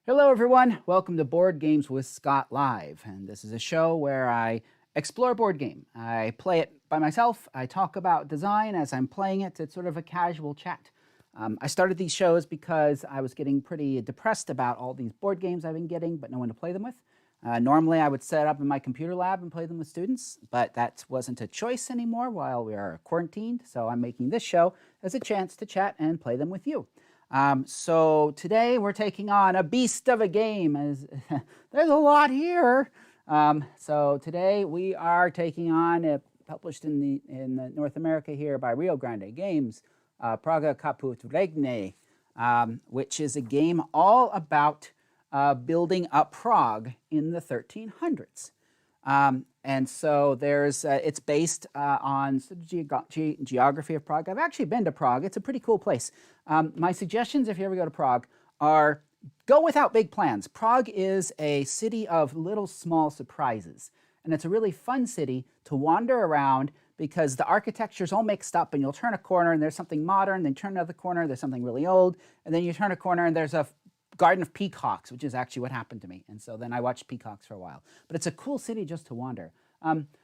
Hello everyone, welcome to Board Games with Scott Live, and this is a show where I explore a board game. I play it by myself, I talk about design as I'm playing it, it's sort of a casual chat. I started these shows because I was getting pretty depressed about all these board games I've been getting, but no one to play them with. Normally I would set up in my computer lab and play them with students, but that wasn't a choice anymore while we are quarantined, so I'm making this show as a chance to chat and play them with you. So today we're taking on a beast of a game. There's a lot here. So today we are taking on, published in North America here by Rio Grande Games, Praga Caput Regni, which is a game all about building up Prague in the 1300s. And so it's based on sort of geography of Prague. I've actually been to Prague. It's a pretty cool place. My suggestions, if you ever go to Prague, are go without big plans. Prague is a city of little small surprises. And it's a really fun city to wander around because the architecture's all mixed up and you'll turn a corner and there's something modern, then you turn another corner, there's something really old, and then you turn a corner and there's a garden of peacocks, which is actually what happened to me. And so then I watched peacocks for a while. But it's a cool city just to wander.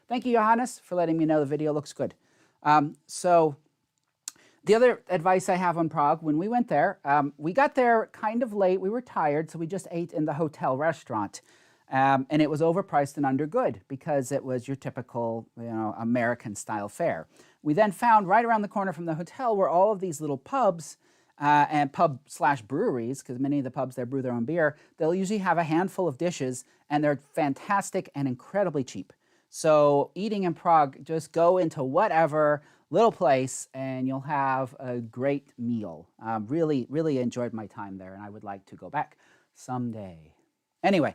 Thank you, Johannes, for letting me know the video looks good. So the other advice I have on Prague, when we went there, we got there kind of late. We were tired, so we just ate in the hotel restaurant. And it was overpriced and under good because it was your typical, American-style fare. We then found right around the corner from the hotel were all of these little pubs and pub/breweries, because many of the pubs there brew their own beer. They'll usually have a handful of dishes, and they're fantastic and incredibly cheap. So eating in Prague, just go into whatever little place, and you'll have a great meal. Really, really enjoyed my time there, and I would like to go back someday. Anyway,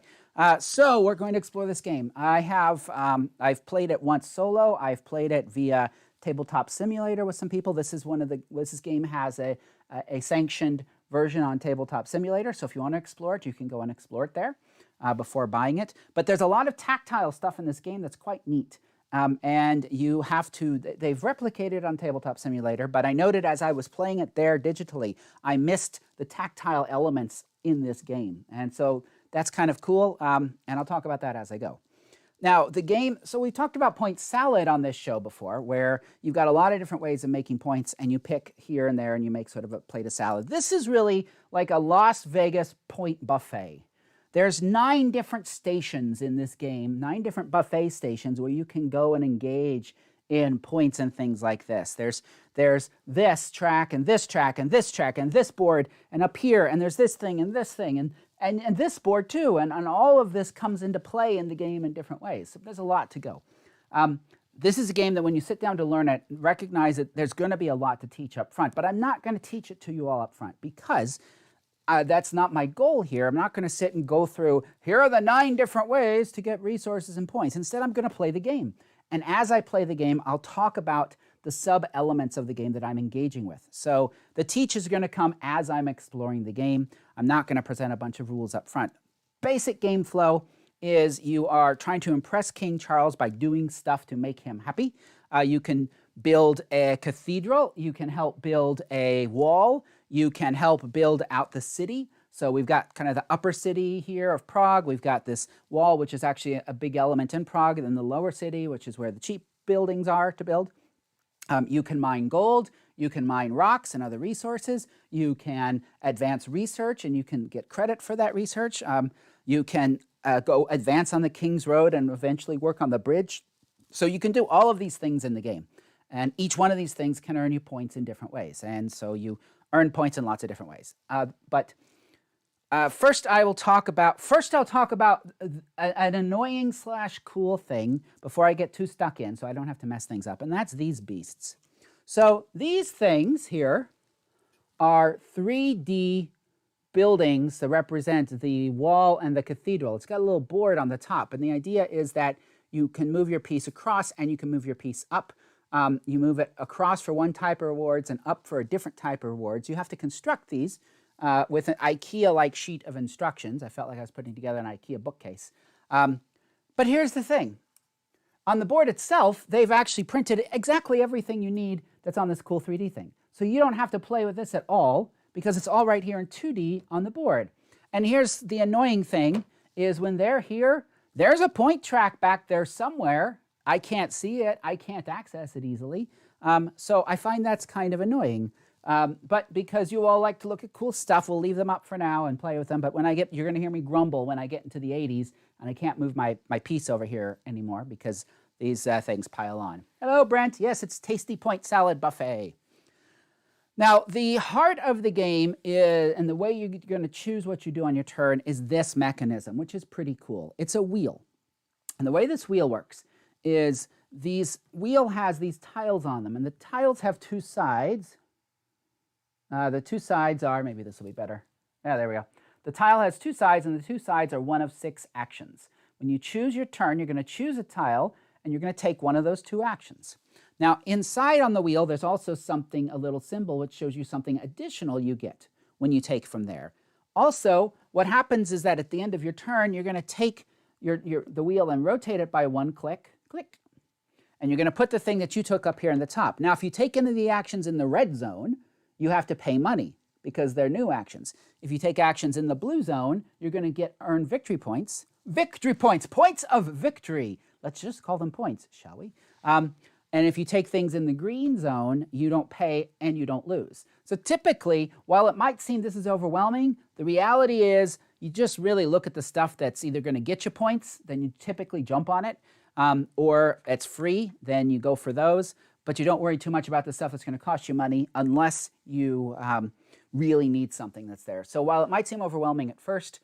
so we're going to explore this game. I've played it once solo. I've played it via Tabletop Simulator with some people. This game has a sanctioned version on Tabletop Simulator, so if you want to explore it, you can go and explore it there before buying it. But there's a lot of tactile stuff in this game that's quite neat. And you have to, they've replicated on Tabletop Simulator, but I noted as I was playing it there digitally, I missed the tactile elements in this game. And so that's kind of cool, and I'll talk about that as I go. Now, the game, so we talked about point salad on this show before, where you've got a lot of different ways of making points, and you pick here and there, and you make sort of a plate of salad. This is really like a Las Vegas point buffet. There's 9 different stations in this game, 9 different buffet stations where you can go and engage in points and things like this. There's this track, and this track, and this track, and this board, and up here, and there's this thing, and this thing, and this board too, and all of this comes into play in the game in different ways. So there's a lot to go. This is a game that when you sit down to learn it, recognize that there's going to be a lot to teach up front, but I'm not going to teach it to you all up front because that's not my goal here. I'm not going to sit and go through, here are the 9 different ways to get resources and points. Instead, I'm going to play the game. And as I play the game, I'll talk about the sub-elements of the game that I'm engaging with. So the teach is going to come as I'm exploring the game. I'm not going to present a bunch of rules up front. Basic game flow is you are trying to impress King Charles by doing stuff to make him happy. You can build a cathedral. You can help build a wall. You can help build out the city. So we've got kind of the upper city here of Prague. We've got this wall, which is actually a big element in Prague, and then the lower city, which is where the cheap buildings are to build. You can mine gold, you can mine rocks and other resources, you can advance research and you can get credit for that research. You can go advance on the King's Road and eventually work on the bridge. So you can do all of these things in the game. And each one of these things can earn you points in different ways. And so you earn points in lots of different ways. First I'll talk about an annoying / cool thing before I get too stuck in so I don't have to mess things up, and that's these beasts. So these things here are 3D buildings that represent the wall and the cathedral. It's got a little board on the top, and the idea is that you can move your piece across and you can move your piece up. You move it across for one type of rewards and up for a different type of rewards. You have to construct these with an IKEA-like sheet of instructions. I felt like I was putting together an IKEA bookcase. But here's the thing. On the board itself, they've actually printed exactly everything you need that's on this cool 3D thing. So you don't have to play with this at all because it's all right here in 2D on the board. And here's the annoying thing, is when they're here, there's a point track back there somewhere. I can't see it. I can't access it easily. So I find that's kind of annoying. But because you all like to look at cool stuff, we'll leave them up for now and play with them. But when you're going to hear me grumble when I get into the 80s and I can't move my piece over here anymore because these things pile on. Hello, Brent. Yes, it's Tasty Point Salad Buffet. Now, the heart of the game is, and the way you're going to choose what you do on your turn is this mechanism, which is pretty cool. It's a wheel. And the way this wheel works is wheel has these tiles on them, and the tiles have two sides. The two sides are, maybe this will be better. Yeah, there we go. The tile has two sides, and the two sides are one of 6 actions. When you choose your turn, you're going to choose a tile, and you're going to take one of those 2 actions. Now, inside on the wheel, there's also something, a little symbol, which shows you something additional you get when you take from there. Also, what happens is that at the end of your turn, you're going to take the wheel and rotate it by 1 click, and you're going to put the thing that you took up here in the top. Now, if you take any of the actions in the red zone, you have to pay money because they're new actions. If you take actions in the blue zone, you're going to earn victory points. Victory points, points of victory. Let's just call them points, shall we? And if you take things in the green zone, you don't pay and you don't lose. So typically, while it might seem this is overwhelming, the reality is you just really look at the stuff that's either going to get you points, then you typically jump on it, or it's free, then you go for those. But you don't worry too much about the stuff that's going to cost you money unless you really need something that's there. So while it might seem overwhelming at first,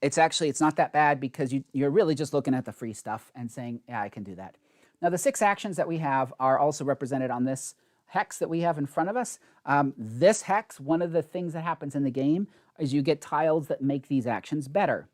it's not that bad because you're really just looking at the free stuff and saying, yeah, I can do that. Now, the 6 actions that we have are also represented on this hex that we have in front of us. This hex, one of the things that happens in the game is you get tiles that make these actions better.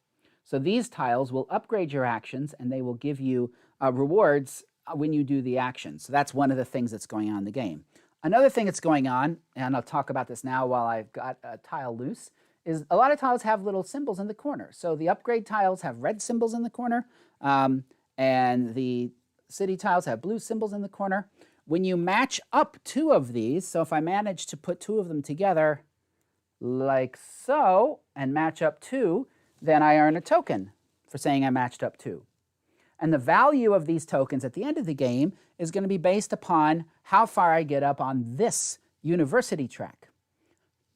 So these tiles will upgrade your actions and they will give you rewards when you do the action. So that's one of the things that's going on in the game. Another thing that's going on, and I'll talk about this now while I've got a tile loose, is a lot of tiles have little symbols in the corner. So the upgrade tiles have red symbols in the corner, and the city tiles have blue symbols in the corner. When you match up 2 of these, so if I manage to put 2 of them together like so, and match up 2, then I earn a token for saying I matched up 2. And the value of these tokens at the end of the game is going to be based upon how far I get up on this university track.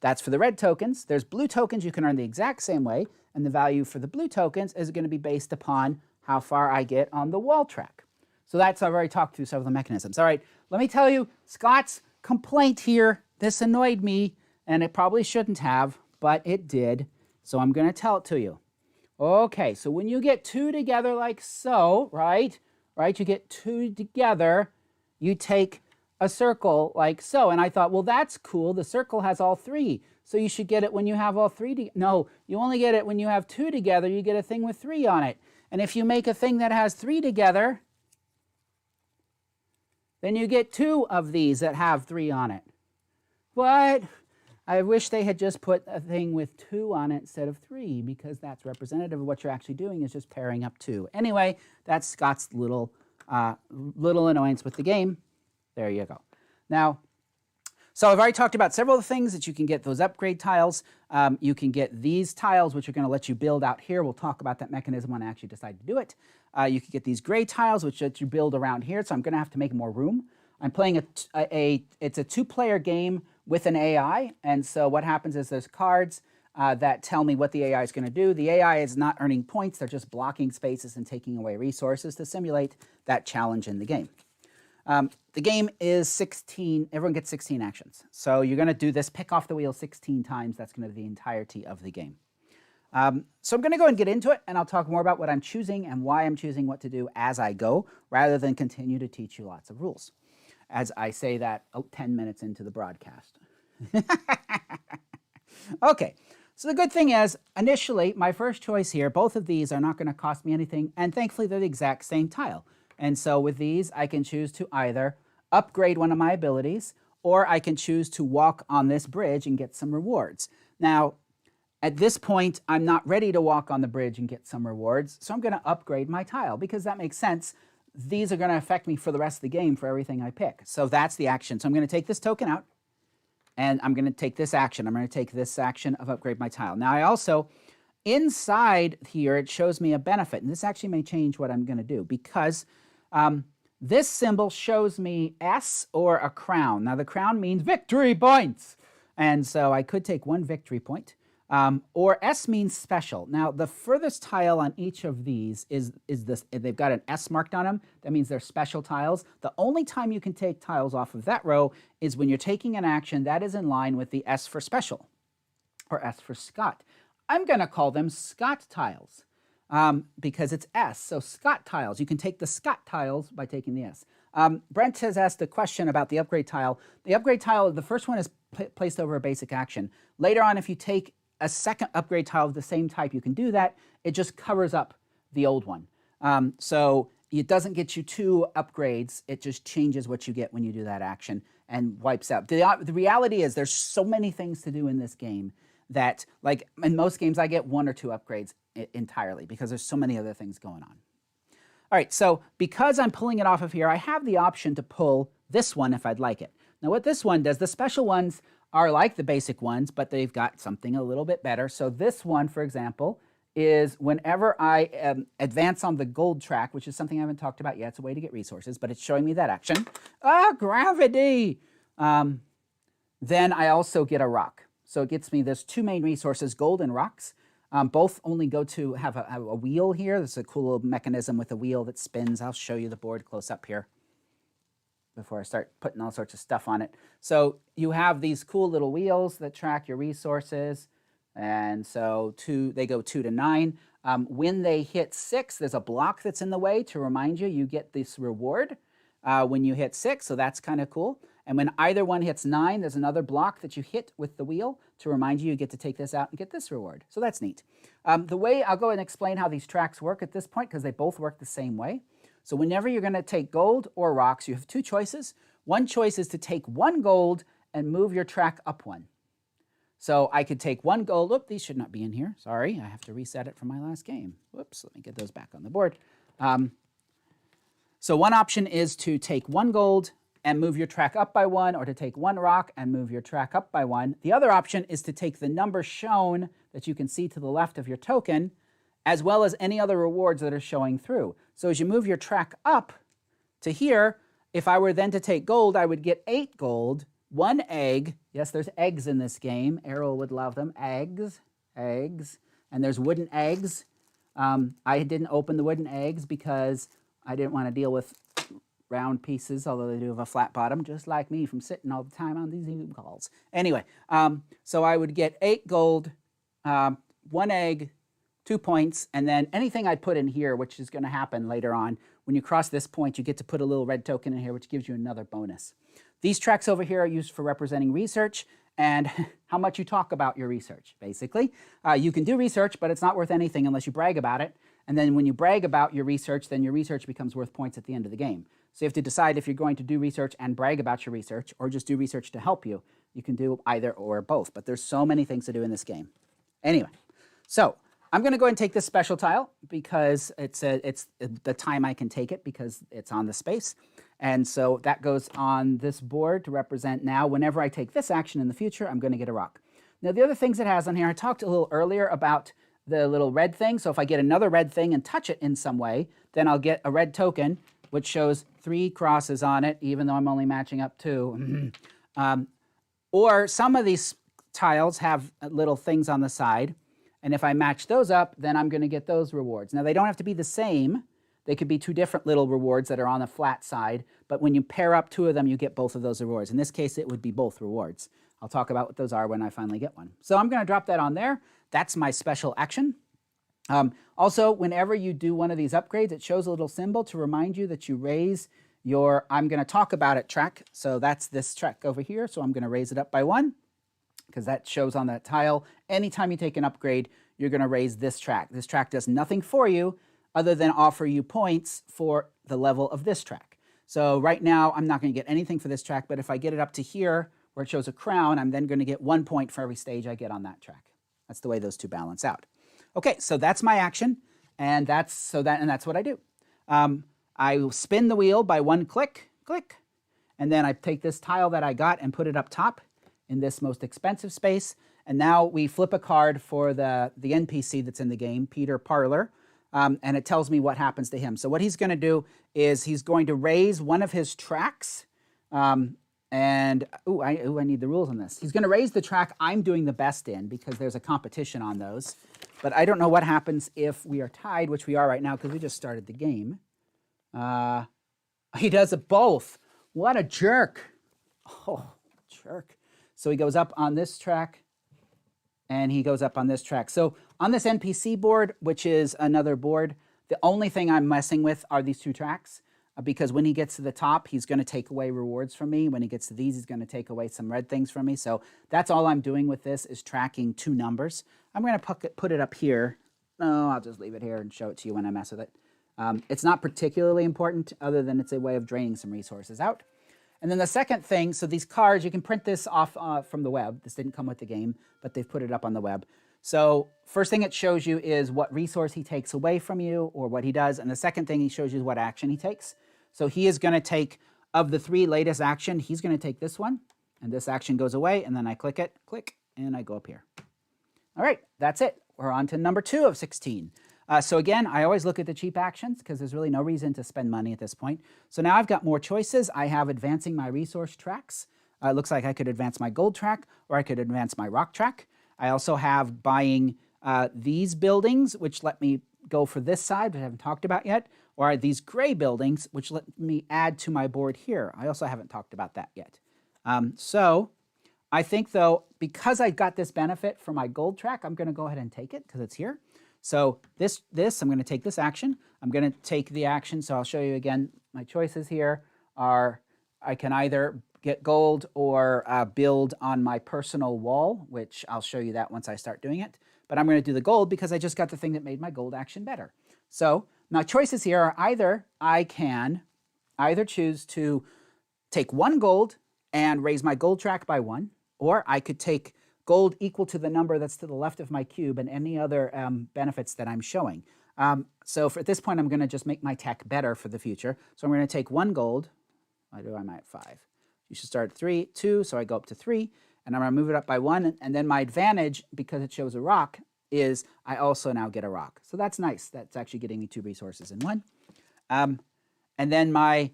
That's for the red tokens. There's blue tokens you can earn the exact same way, and the value for the blue tokens is going to be based upon how far I get on the wall track. So I've already talked through some of the mechanisms. All right, let me tell you Scott's complaint here. This annoyed me, and it probably shouldn't have, but it did. So I'm going to tell it to you. Okay, so when you get 2 together like so, right, you get 2 together, you take a circle like so. And I thought, well, that's cool. The circle has all 3. So you should get it when you have all 3. No, you only get it when you have 2 together. You get a thing with 3 on it. And if you make a thing that has 3 together, then you get 2 of these that have 3 on it. What? I wish they had just put a thing with 2 on it instead of 3, because that's representative of what you're actually doing is just pairing up 2. Anyway, that's Scott's little annoyance with the game. There you go. Now, so I've already talked about several of the things that you can get those upgrade tiles. You can get these tiles, which are going to let you build out here. We'll talk about that mechanism when I actually decide to do it. You can get these gray tiles, which let you build around here. So I'm going to have to make more room. I'm playing it's a 2-player game with an AI. And so what happens is there's cards that tell me what the AI is going to do. The AI is not earning points. They're just blocking spaces and taking away resources to simulate that challenge in the game. The game is 16, everyone gets 16 actions. So you're going to do this, pick off the wheel 16 times. That's going to be the entirety of the game. So I'm going to go and get into it, and I'll talk more about what I'm choosing and why I'm choosing what to do as I go, rather than continue to teach you lots of rules, as I say that 10 minutes into the broadcast. Okay, so the good thing is, initially, my first choice here, both of these are not going to cost me anything, and thankfully they're the exact same tile. And so with these, I can choose to either upgrade one of my abilities, or I can choose to walk on this bridge and get some rewards. Now, at this point, I'm not ready to walk on the bridge and get some rewards, so I'm going to upgrade my tile, because that makes sense. These are going to affect me for the rest of the game for everything I pick. So that's the action. So I'm going to take this token out, and I'm going to take this action. I'm going to take this action of upgrade my tile. Now, I also inside here, it shows me a benefit. And this actually may change what I'm going to do because this symbol shows me S or a crown. Now, the crown means victory points. And so I could take 1 victory point. Or S means special. Now, the furthest tile on each of these is this. They've got an S marked on them. That means they're special tiles. The only time you can take tiles off of that row is when you're taking an action that is in line with the S for special, or S for Scott. I'm going to call them Scott tiles because it's S. So Scott tiles. You can take the Scott tiles by taking the S. Brent has asked a question about the upgrade tile. The upgrade tile, the first one is placed over a basic action. Later on, if you take a second upgrade tile of the same type, you can do that. It just covers up the old one. So it doesn't get you 2 upgrades. It just changes what you get when you do that action and wipes out. The reality is there's so many things to do in this game that, like in most games, I get 1 or 2 upgrades entirely because there's so many other things going on. All right, so because I'm pulling it off of here, I have the option to pull this one if I'd like it. Now what this one does, the special ones are like the basic ones, but they've got something a little bit better. So this one, for example, is whenever I advance on the gold track, which is something I haven't talked about yet. It's a way to get resources, but it's showing me that action. Gravity! Then I also get a rock. So it gets me, there's 2 main resources, gold and rocks. Both only go to have a wheel here. There's a cool little mechanism with a wheel that spins. I'll show you the board close up here before I start putting all sorts of stuff on it. So you have these cool little wheels that track your resources. And so they go 2 to 9. When they hit 6, there's a block that's in the way to remind you, you get this reward when you hit 6. So that's kind of cool. And when either one hits 9, there's another block that you hit with the wheel to remind you get to take this out and get this reward. So that's neat. The way I'll go and explain how these tracks work at this point, because they both work the same way. So whenever you're going to take gold or rocks, you have 2 choices. One choice is to take 1 gold and move your track up 1. So I could take 1 gold. Oop, these should not be in here. Sorry, I have to reset it from my last game. Whoops, let me get those back on the board. So one option is to take 1 gold and move your track up by 1, or to take 1 rock and move your track up by 1. The other option is to take the number shown that you can see to the left of your token, as well as any other rewards that are showing through. So as you move your track up to here, if I were then to take gold, I would get 8 gold, 1 egg. Yes, there's eggs in this game. Errol would love them. Eggs. And there's wooden eggs. I didn't open the wooden eggs because I didn't want to deal with round pieces, although they do have a flat bottom, just like me from sitting all the time on these Zoom calls. Anyway, so I would get 8 gold, 1 egg, 2 points, and then anything I put in here, which is going to happen later on, when you cross this point, you get to put a little red token in here, which gives you another bonus. These tracks over here are used for representing research and how much you talk about your research, basically. You can do research, but it's not worth anything unless you brag about it. And then when you brag about your research, then your research becomes worth points at the end of the game. So you have to decide if you're going to do research and brag about your research, or just do research to help you. You can do either or both, but there's so many things to do in this game. Anyway, so I'm going to go ahead and take this special tile because it's the time I can take it because it's on the space. And so that goes on this board to represent now whenever I take this action in the future, I'm going to get a rock. Now the other things it has on here, I talked a little earlier about the little red thing. So if I get another red thing and touch it in some way, then I'll get a red token, which shows 3 crosses on it, even though I'm only matching up 2. Or some of these tiles have little things on the side. And if I match those up, then I'm going to get those rewards. Now, they don't have to be the same. They could be 2 different little rewards that are on the flat side. But when you pair up 2 of them, you get both of those rewards. In this case, it would be both rewards. I'll talk about what those are when I finally get one. So I'm going to drop that on there. That's my special action. Also, whenever you do one of these upgrades, it shows a little symbol to remind you that you raise your I'm going to talk about it track. So that's this track over here. So I'm going to raise it up by 1 because that shows on that tile. Anytime you take an upgrade, you're going to raise this track. This track does nothing for you other than offer you points for the level of this track. So right now, I'm not going to get anything for this track, but if I get it up to here where it shows a crown, I'm then going to get 1 point for every stage I get on that track. That's the way those 2 balance out. Okay, so that's my action, and that's what I do. I will spin the wheel by 1 click, and then I take this tile that I got and put it up top in this most expensive space, And now we flip a card for the NPC that's in the game, Peter Parler, and it tells me what happens to him. So what he's going to do is he's going to raise one of his tracks. And I need the rules on this. He's going to raise the track I'm doing the best in because there's a competition on those. But I don't know what happens if we are tied, which we are right now because we just started the game. He does it both. What a jerk. Oh, jerk. So he goes up on this track, and he goes up on this track. So on this NPC board, which is another board, the only thing I'm messing with are these two tracks. Because when he gets to the top, he's going to take away rewards from me. When he gets to these, he's going to take away some red things from me. So that's all I'm doing with this is tracking two numbers. I'm going to put it up here. No, I'll just leave it here and show it to you when I mess with it. It's not particularly important other than it's a way of draining some resources out. And then the second thing, so these cards, you can print this off from the web. This didn't come with the game, but they've put it up on the web. So first thing it shows you is what resource he takes away from you or what he does. And the second thing he shows you is what action he takes. So he is going to take, of the three latest action, he's going to take this one. And this action goes away. And then I click it, click, and I go up here. All right, that's it. We're on to number 2 of 16. So again, I always look at the cheap actions because there's really no reason to spend money at this point. So now I've got more choices. I have advancing my resource tracks. It looks like I could advance my gold track or I could advance my rock track. I also have buying these buildings, which let me go for this side, which I haven't talked about yet, or these gray buildings, which let me add to my board here. I also haven't talked about that yet. So I think, though, because I got this benefit for my gold track, I'm going to go ahead and take it because it's here. So this, I'm going to take this action. I'm going to take the action. So I'll show you again. My choices here are I can either get gold or build on my personal wall, which I'll show you that once I start doing it. But I'm going to do the gold because I just got the thing that made my gold action better. So my choices here are either I can either choose to take 1 gold and raise my gold track by 1, or I could take gold equal to the number that's to the left of my cube and any other benefits that I'm showing. So at this point, I'm going to just make my tech better for the future. So I'm going to take 1 gold. Why do I'm at 5? You should start at 3, 2, so I go up to 3, and I'm going to move it up by 1. And then my advantage, because it shows a rock, is I also now get a rock. So that's nice. That's actually getting me 2 resources in 1. And then my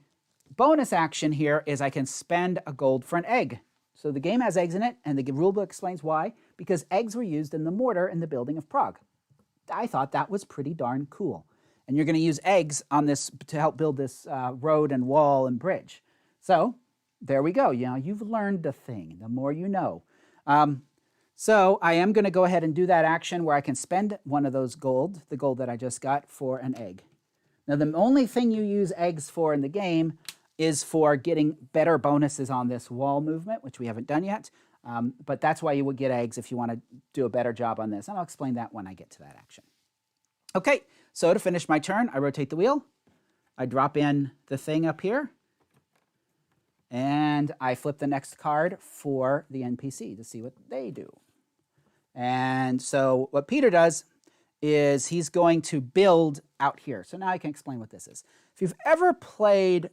bonus action here is I can spend a gold for an egg. So the game has eggs in it, and the rulebook explains why, because eggs were used in the mortar in the building of Prague. I thought that was pretty darn cool. And you're going to use eggs on this to help build this road and wall and bridge. So there we go. You know, you've learned a thing. The more you know. So I am going to go ahead and do that action where I can spend one of those gold, the gold that I just got, for an egg. Now, the only thing you use eggs for in the game is for getting better bonuses on this wall movement, which we haven't done yet. But that's why you would get eggs if you want to do a better job on this. And I'll explain that when I get to that action. Okay, so to finish my turn, I rotate the wheel. I drop in the thing up here. And I flip the next card for the NPC to see what they do. And so what Peter does is he's going to build out here. So now I can explain what this is. If you've ever played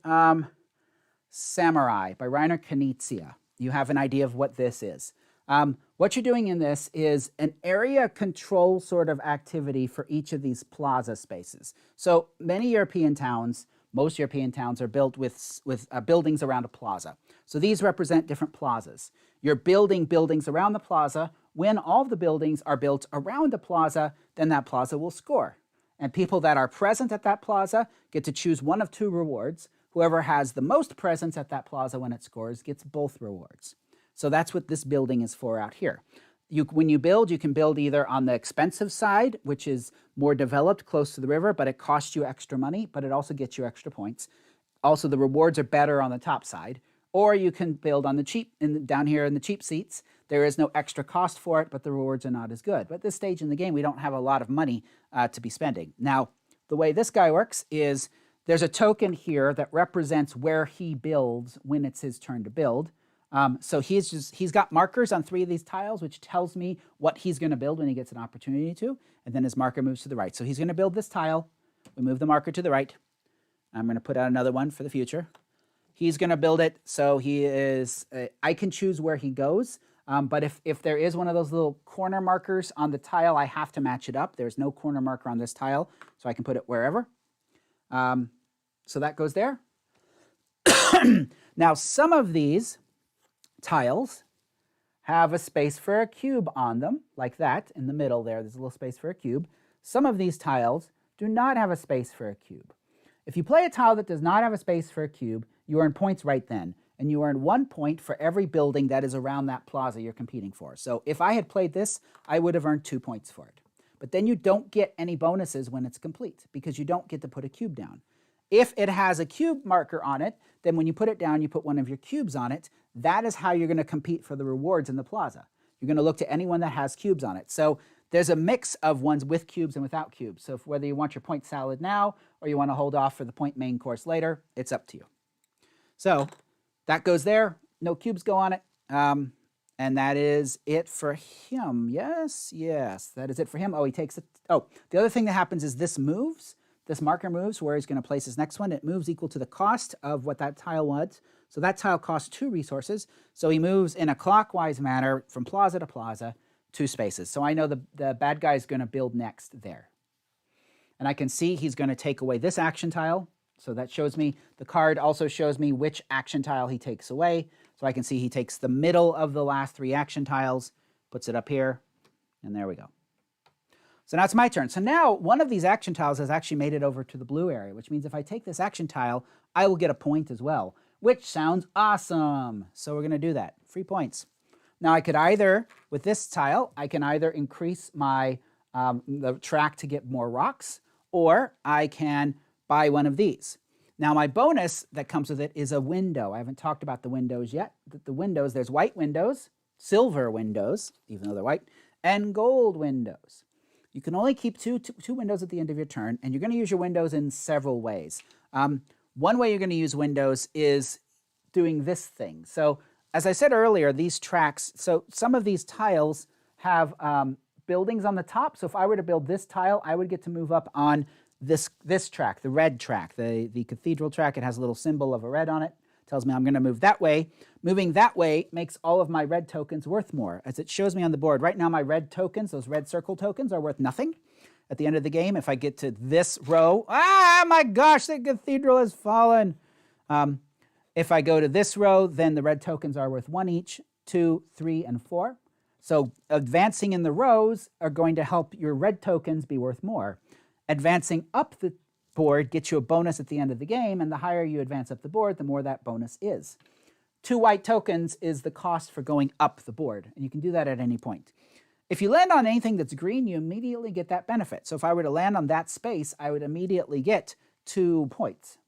Samurai by Reiner Knizia, you have an idea of what this is. What you're doing in this is an area control sort of activity for each of these plaza spaces. So many European towns, most European towns are built with buildings around a plaza. So these represent different plazas. You're building buildings around the plaza. When all of the buildings are built around the plaza, then that plaza will score. And people that are present at that plaza get to choose one of 2 rewards. Whoever has the most presence at that plaza when it scores gets both rewards. So that's what this building is for out here. When you build, you can build either on the expensive side, which is more developed, close to the river, but it costs you extra money, but it also gets you extra points. Also, the rewards are better on the top side. Or you can build on the cheap, down here in the cheap seats. There is no extra cost for it, but the rewards are not as good. But at this stage in the game, we don't have a lot of money to be spending. Now, the way this guy works is there's a token here that represents where he builds when it's his turn to build. So he's got markers on 3 of these tiles, which tells me what he's going to build when he gets an opportunity to. And then his marker moves to the right. So he's going to build this tile. We move the marker to the right. I'm going to put out another one for the future. He's going to build it, so he is, I can choose where he goes. But if there is one of those little corner markers on the tile, I have to match it up. There's no corner marker on this tile, so I can put it wherever. So that goes there. Now, some of these tiles have a space for a cube on them, like that, in the middle there. There's a little space for a cube. Some of these tiles do not have a space for a cube. If you play a tile that does not have a space for a cube, you earn points right then. And you earn 1 point for every building that is around that plaza you're competing for. So if I had played this, I would have earned 2 points for it. But then you don't get any bonuses when it's complete, because you don't get to put a cube down. If it has a cube marker on it, then when you put it down, you put one of your cubes on it. That is how you're going to compete for the rewards in the plaza. You're going to look to anyone that has cubes on it. So there's a mix of ones with cubes and without cubes. So whether you want your point salad now or you want to hold off for the point main course later, it's up to you. So that goes there. No cubes go on it. And that is it for him. Yes, that is it for him. Oh, he takes it. Oh, the other thing that happens is this moves. This marker moves where he's going to place his next one. It moves equal to the cost of what that tile was. So that tile costs 2 resources. So he moves in a clockwise manner from plaza to plaza, 2 spaces. So I know the bad guy is going to build next there. And I can see he's going to take away this action tile. So that shows me, the card also shows me which action tile he takes away. So I can see he takes the middle of the last 3 action tiles, puts it up here, and there we go. So now it's my turn. So now one of these action tiles has actually made it over to the blue area, which means if I take this action tile, I will get a point as well, which sounds awesome. So we're going to do that. Free points. Now I could either, with this tile, I can either increase my the track to get more rocks, or I can buy one of these. Now my bonus that comes with it is a window. I haven't talked about the windows yet. The windows, there's white windows, silver windows, even though they're white, and gold windows. You can only keep two windows at the end of your turn, and you're going to use your windows in several ways. One way you're going to use windows is doing this thing. So as I said earlier, these tracks, so some of these tiles have buildings on the top. So if I were to build this tile, I would get to move up on this track, the red track, the cathedral track. It has a little symbol of a red on it. Tells me I'm going to move that way. Moving that way makes all of my red tokens worth more, as it shows me on the board. Right now my red tokens, those red circle tokens, are worth nothing. At the end of the game, if I get to this row, my gosh, the cathedral has fallen. If I go to this row, then the red tokens are worth 1 each, 2, 3, and 4. So advancing in the rows are going to help your red tokens be worth more. Advancing up the board gets you a bonus at the end of the game, and the higher you advance up the board, the more that bonus is. 2 white tokens is the cost for going up the board, and you can do that at any point. If you land on anything that's green, you immediately get that benefit. So if I were to land on that space, I would immediately get 2 points.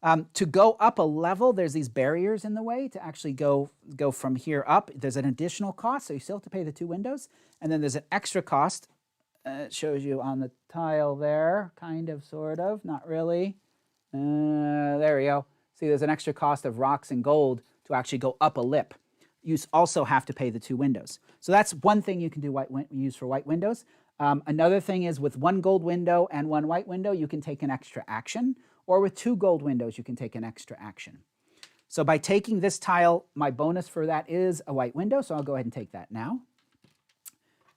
To go up a level, there's these barriers in the way to actually go from here up. There's an additional cost, so you still have to pay the 2 windows, and then there's an extra cost. It shows you on the tile there, kind of, sort of, not really. There we go. See, there's an extra cost of rocks and gold to actually go up a lip. You also have to pay the 2 windows. So that's one thing you can do use for white windows. Another thing is with 1 gold window and 1 white window, you can take an extra action. Or with 2 gold windows, you can take an extra action. So by taking this tile, my bonus for that is a white window. So I'll go ahead and take that now.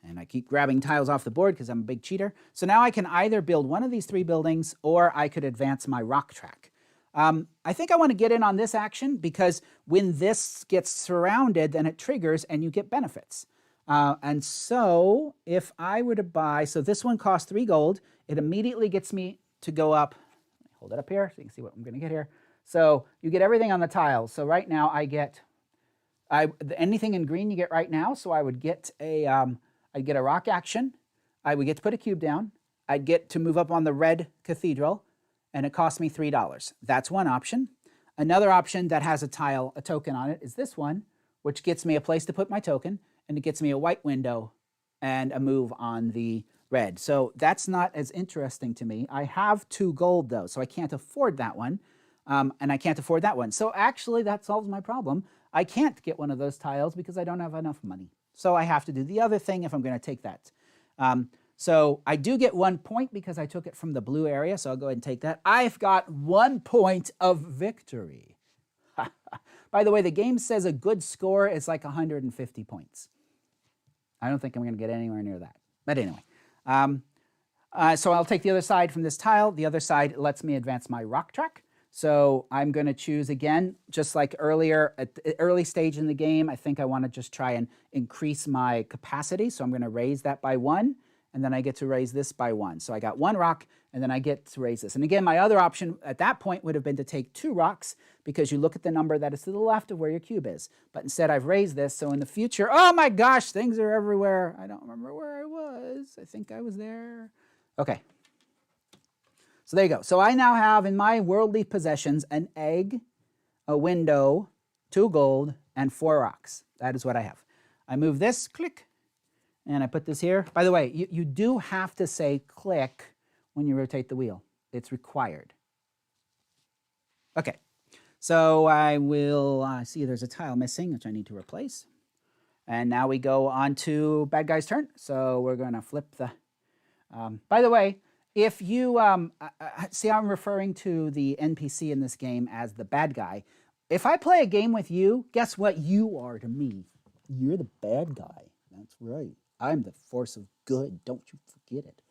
And I keep grabbing tiles off the board because I'm a big cheater. So now I can either build one of these 3 buildings, or I could advance my rock track. I think I want to get in on this action because when this gets surrounded, then it triggers and you get benefits. And so if I were to buy, so this one costs 3 gold, it immediately gets me to go up. Hold it up here so you can see what I'm going to get here. So you get everything on the tiles. So right now I get anything in green you get right now. So I would get I'd get a rock action. I would get to put a cube down. I'd get to move up on the red cathedral, and it cost me $3. That's one option. Another option that has a token on it is this one, which gets me a place to put my token, and it gets me a white window and a move on the red. So that's not as interesting to me. I have 2 gold though, so I can't afford that one, and I can't afford that one. So actually that solves my problem. I can't get one of those tiles because I don't have enough money. So I have to do the other thing if I'm going to take that. So I do get 1 point because I took it from the blue area, so I'll go ahead and take that. I've got 1 point of victory. By the way, the game says a good score is like 150 points. I don't think I'm going to get anywhere near that. But anyway, so I'll take the other side from this tile. The other side lets me advance my rock track. So I'm going to choose again, just like earlier at the early stage in the game, I think I want to just try and increase my capacity. So I'm going to raise that by 1, and then I get to raise this by 1. So I got 1 rock, and then I get to raise this. And again, my other option at that point would have been to take 2 rocks, because you look at the number that is to the left of where your cube is. But instead I've raised this, so in the future, oh my gosh, things are everywhere. I don't remember where I was. I think I was there. Okay. So there you go. So I now have in my worldly possessions an egg, a window, 2 gold, and 4 rocks. That is what I have. I move this, click, and I put this here. By the way, you do have to say click when you rotate the wheel. It's required. Okay, so I will see there's a tile missing, which I need to replace. And now we go on to bad guy's turn. So we're going to flip the... by the way, if you see, I'm referring to the NPC in this game as the bad guy. If I play a game with you, guess what you are to me? You're the bad guy. That's right. I'm the force of good. Don't you forget it.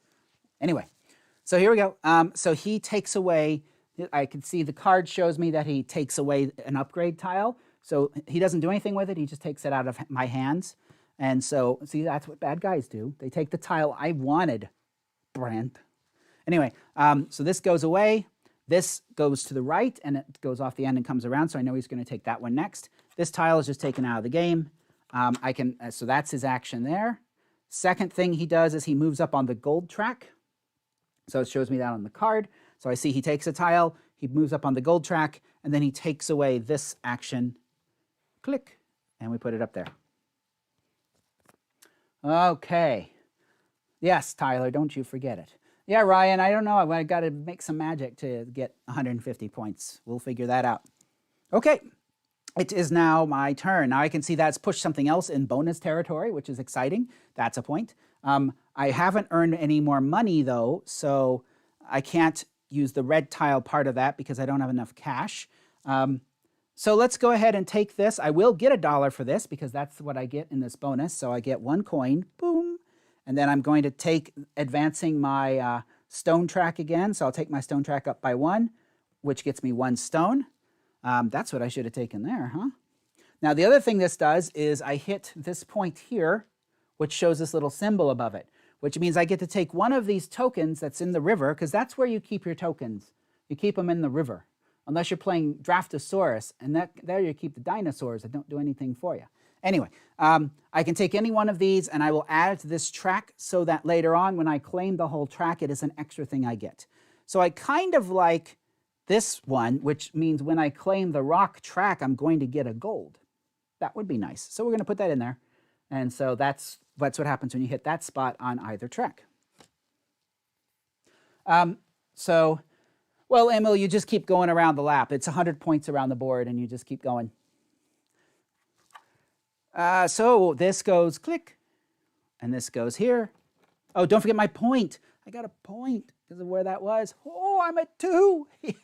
Anyway, so here we go. So he takes away, I can see the card shows me that he takes away an upgrade tile. So he doesn't do anything with it. He just takes it out of my hands. And so, see, that's what bad guys do. They take the tile I wanted, Brent. Anyway, so this goes away. This goes to the right, and it goes off the end and comes around, so I know he's going to take that one next. This tile is just taken out of the game. So that's his action there. Second thing he does is he moves up on the gold track. So it shows me that on the card. So I see he takes a tile, he moves up on the gold track, and then he takes away this action. Click, and we put it up there. Okay. Yes, Tyler, don't you forget it. Yeah, Ryan, I don't know. I got to make some magic to get 150 points. We'll figure that out. Okay, it is now my turn. Now I can see that's pushed something else in bonus territory, which is exciting. That's a point. I haven't earned any more money, though, so I can't use the red tile part of that because I don't have enough cash. So let's go ahead and take this. I will get $1 for this because that's what I get in this bonus. So I get 1 coin, boom. And then I'm going to take advancing my stone track again. So I'll take my stone track up by 1, which gets me 1 stone. That's what I should have taken there, huh? Now the other thing this does is I hit this point here, which shows this little symbol above it, which means I get to take one of these tokens that's in the river, because that's where you keep your tokens. You keep them in the river, unless you're playing Draftosaurus, and there you keep the dinosaurs that don't do anything for you. Anyway, I can take any one of these and I will add it to this track so that later on when I claim the whole track, it is an extra thing I get. So I kind of like this one, which means when I claim the rock track, I'm going to get a gold. That would be nice. So we're going to put that in there. And so that's what happens when you hit that spot on either track. Well, Emil, you just keep going around the lap. It's 100 points around the board and you just keep going. So this goes click, and this goes here. Oh, don't forget my point. I got a point because of where that was. Oh, I'm at 2. Yeah.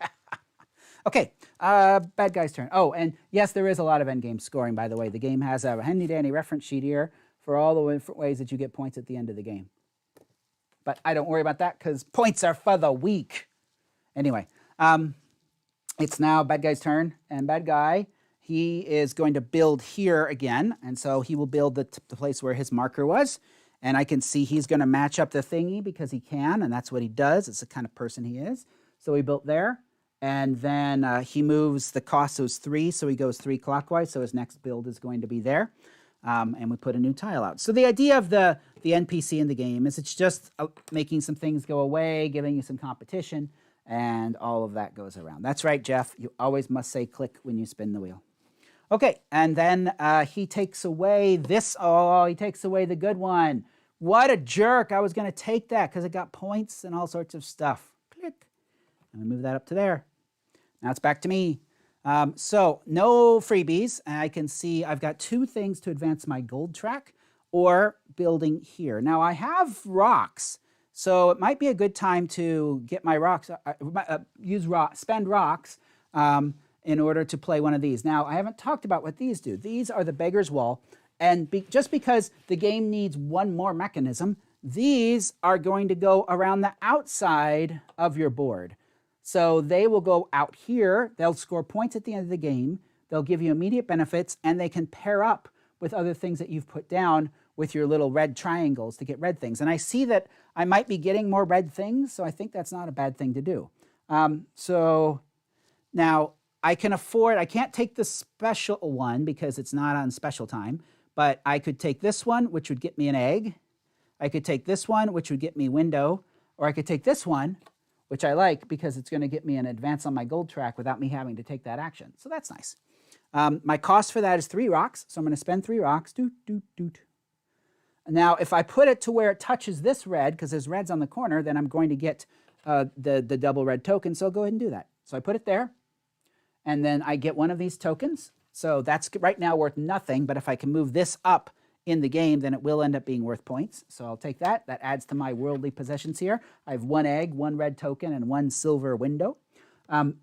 Okay, bad guy's turn. Oh, and yes, there is a lot of endgame scoring, by the way. The game has a handy-dandy reference sheet here for all the different ways that you get points at the end of the game. But I don't worry about that because points are for the weak. Anyway, it's now bad guy's turn, and bad guy, he is going to build here again, and so he will build the place where his marker was, and I can see he's going to match up the thingy because he can, and that's what he does. It's the kind of person he is. So he built there, and then he moves the cost, so it's 3, so he goes 3 clockwise, so his next build is going to be there, and we put a new tile out. So the idea of the NPC in the game is it's just making some things go away, giving you some competition, and all of that goes around. That's right, Jeff. You always must say click when you spin the wheel. Okay, and then he takes away this. Oh, he takes away the good one. What a jerk. I was going to take that because it got points and all sorts of stuff. Click. And we move that up to there. Now it's back to me. So no freebies. I can see I've got 2 things to advance my gold track or building here. Now I have rocks, so it might be a good time to get my rocks, spend rocks in order to play one of these. Now, I haven't talked about what these do. These are the beggar's wall, and just because the game needs one more mechanism, these are going to go around the outside of your board. So they will go out here, they'll score points at the end of the game, they'll give you immediate benefits, and they can pair up with other things that you've put down with your little red triangles to get red things. And I see that I might be getting more red things, so I think that's not a bad thing to do. So now I can afford, I can't take the special one because it's not on special time, but I could take this one, which would get me an egg. I could take this one, which would get me window, or I could take this one, which I like because it's going to get me an advance on my gold track without me having to take that action. So that's nice. My cost for that is 3 rocks, so I'm going to spend 3 rocks. Doot, doot, doot. Now, if I put it to where it touches this red, because there's reds on the corner, then I'm going to get the double red token, so I'll go ahead and do that. So I put it there, and then I get one of these tokens. So that's right now worth nothing, but if I can move this up in the game, then it will end up being worth points. So I'll take that. That adds to my worldly possessions here. I have 1 egg, 1 red token, and 1 silver window.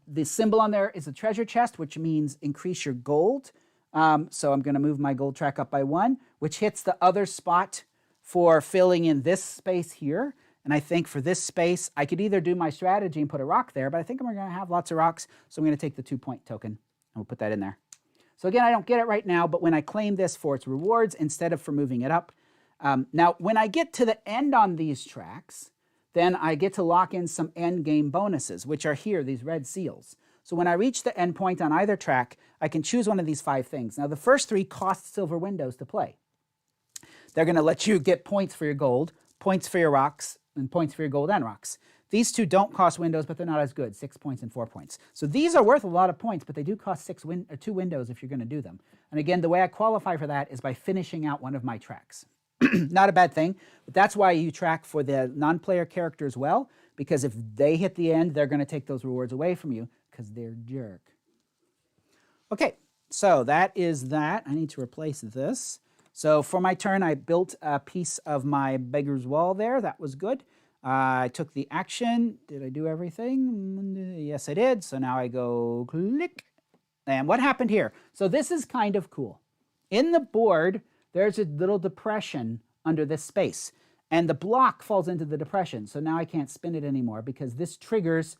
The symbol on there is a treasure chest, which means increase your gold. So I'm going to move my gold track up by 1, which hits the other spot for filling in this space here. And I think for this space, I could either do my strategy and put a rock there, but I think I'm going to have lots of rocks, so I'm going to take the 2-point token, and we'll put that in there. So again, I don't get it right now, but when I claim this for its rewards instead of for moving it up. Now, when I get to the end on these tracks, then I get to lock in some end game bonuses, which are here, these red seals. So when I reach the end point on either track, I can choose one of these 5 things. Now, the first 3 cost silver windows to play. They're going to let you get points for your gold, points for your rocks, and points for your gold and rocks. These 2 don't cost windows, but they're not as good, 6 points and 4 points. So these are worth a lot of points, but they do cost 2 windows if you're going to do them. And again, the way I qualify for that is by finishing out one of my tracks. Not a bad thing, but that's why you track for the non-player character as well, because if they hit the end, they're going to take those rewards away from you because they're jerk. Okay, so that is that. I need to replace this. So for my turn, I built a piece of my beggar's wall there. That was good. I took the action. Did I do everything? Yes, I did. So now I go click. And what happened here? So this is kind of cool. In the board, there's a little depression under this space. And the block falls into the depression. So now I can't spin it anymore because this triggers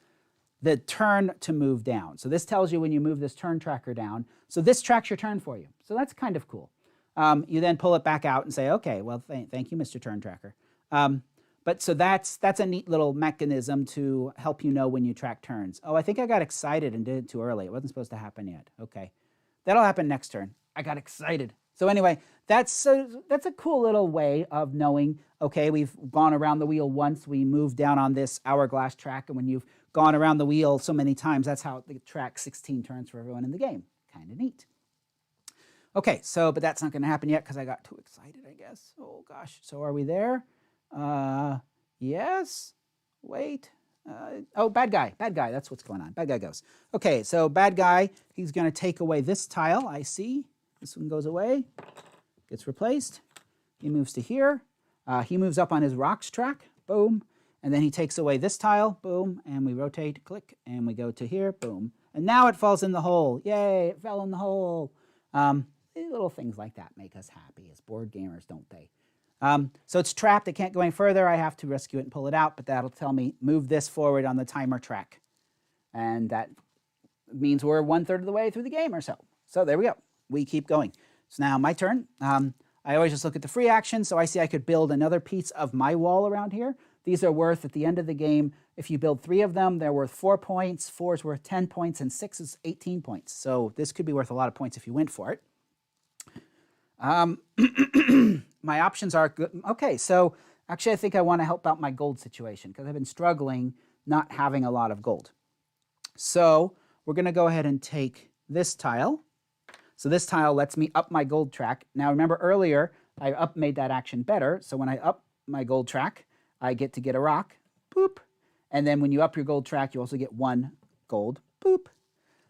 the turn to move down. So this tells you when you move this turn tracker down. So this tracks your turn for you. So that's kind of cool. You then pull it back out and say, okay, well, thank you, Mr. Turn Tracker. But so that's a neat little mechanism to help you know when you track turns. Oh, I think I got excited and did it too early. It wasn't supposed to happen yet. Okay. That'll happen next turn. I got excited. So anyway, that's a cool little way of knowing, okay, we've gone around the wheel once, we moved down on this hourglass track, and when you've gone around the wheel so many times, that's how it tracks 16 turns for everyone in the game. Kind of neat. Okay, so, but that's not going to happen yet because I got too excited, I guess. Oh, gosh. So are we there? Yes. Wait. Oh, bad guy. Bad guy. That's what's going on. Bad guy goes. Okay, so bad guy, he's going to take away this tile. I see. This one goes away. Gets replaced. He moves to here. He moves up on his rocks track. Boom. And then he takes away this tile. Boom. And we rotate. Click. And we go to here. Boom. And now it falls in the hole. Yay, it fell in the hole. Little things like that make us happy as board gamers, don't they? So it's trapped. It can't go any further. I have to rescue it and pull it out, but that'll tell me move this forward on the timer track. And that means we're 1/3 of the way through the game or so. So there we go. We keep going. So now my turn. I always just look at the free action, so I see I could build another piece of my wall around here. These are worth, at the end of the game, if you build 3 of them, they're worth 4 points, 4 is worth 10 points, and 6 is 18 points. So this could be worth a lot of points if you went for it. My options are good. Okay, so actually I think I want to help out my gold situation because I've been struggling not having a lot of gold. So we're going to go ahead and take this tile. So this tile lets me up my gold track. Now remember earlier, I made that action better. So when I up my gold track, I get to get a rock. Boop. And then when you up your gold track, you also get 1 gold. Boop.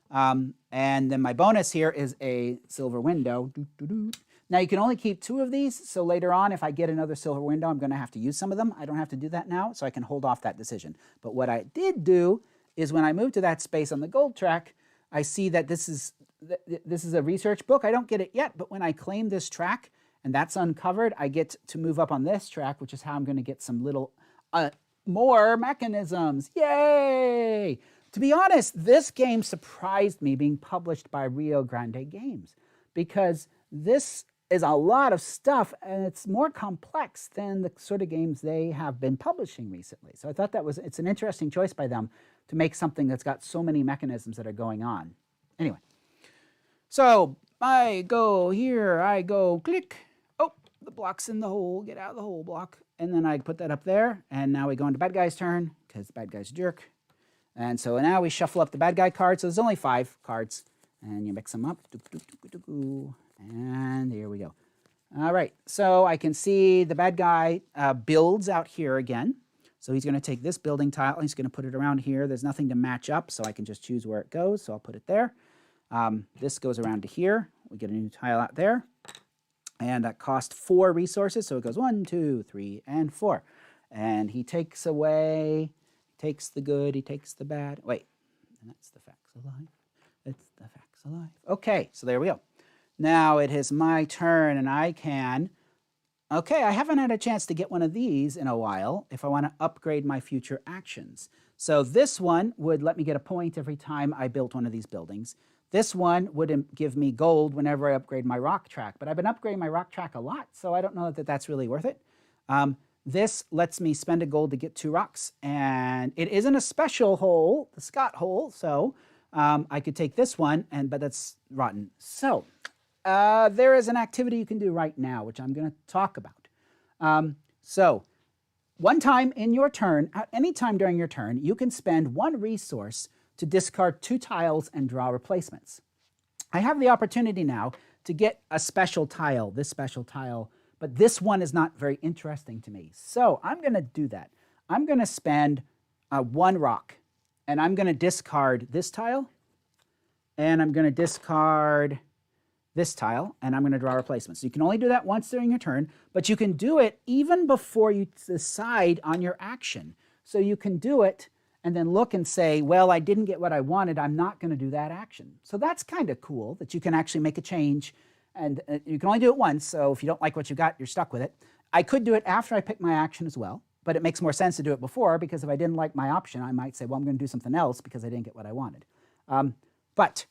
And then my bonus here is a silver window. Doo, doo, doo. Now you can only keep 2 of these, so later on if I get another silver window, I'm going to have to use some of them. I don't have to do that now, so I can hold off that decision. But what I did do is when I moved to that space on the gold track, I see that this is a research book. I don't get it yet, but when I claim this track and that's uncovered, I get to move up on this track, which is how I'm going to get some little more mechanisms. Yay! To be honest, this game surprised me being published by Rio Grande Games, because this is a lot of stuff and it's more complex than the sort of games they have been publishing recently. So I thought it's an interesting choice by them to make something that's got so many mechanisms that are going on. Anyway, so I go here, I go click. Oh, the block's in the hole, get out of the hole block. And then I put that up there, and now we go into bad guy's turn, because the bad guy's a jerk. And so now we shuffle up the bad guy cards. So there's only 5 cards, and you mix them up. And here we go. All right, so I can see the bad guy builds out here again. So he's going to take this building tile, he's going to put it around here. There's nothing to match up, so I can just choose where it goes. So I'll put it there. This goes around to here. We get a new tile out there. And that costs 4 resources, so it goes 1, 2, 3, and 4. And he takes away, takes the good, he takes the bad. Wait, and that's the facts of life. It's the facts of life. Okay, so there we go. Now it is my turn, and I can, okay, I haven't had a chance to get one of these in a while if I want to upgrade my future actions. So this one would let me get a point every time I built one of these buildings. This one would give me gold whenever I upgrade my rock track, but I've been upgrading my rock track a lot, so I don't know that that's really worth it. This lets me spend a gold to get 2 rocks, and it isn't a special hole, the Scott hole, so I could take this one, but that's rotten. So there is an activity you can do right now, which I'm going to talk about. So one time in your turn, at any time during your turn, you can spend 1 resource to discard 2 tiles and draw replacements. I have the opportunity now to get a special tile, this special tile, but this one is not very interesting to me. So I'm going to do that. I'm going to spend 1 rock, and I'm going to discard this tile, and I'm going to discard this tile, and I'm going to draw replacements. So you can only do that once during your turn, but you can do it even before you decide on your action. So you can do it and then look and say, well, I didn't get what I wanted, I'm not going to do that action. So that's kind of cool that you can actually make a change, and you can only do it once, so if you don't like what you got, you're stuck with it. I could do it after I pick my action as well, but it makes more sense to do it before, because if I didn't like my option, I might say, well, I'm going to do something else because I didn't get what I wanted. But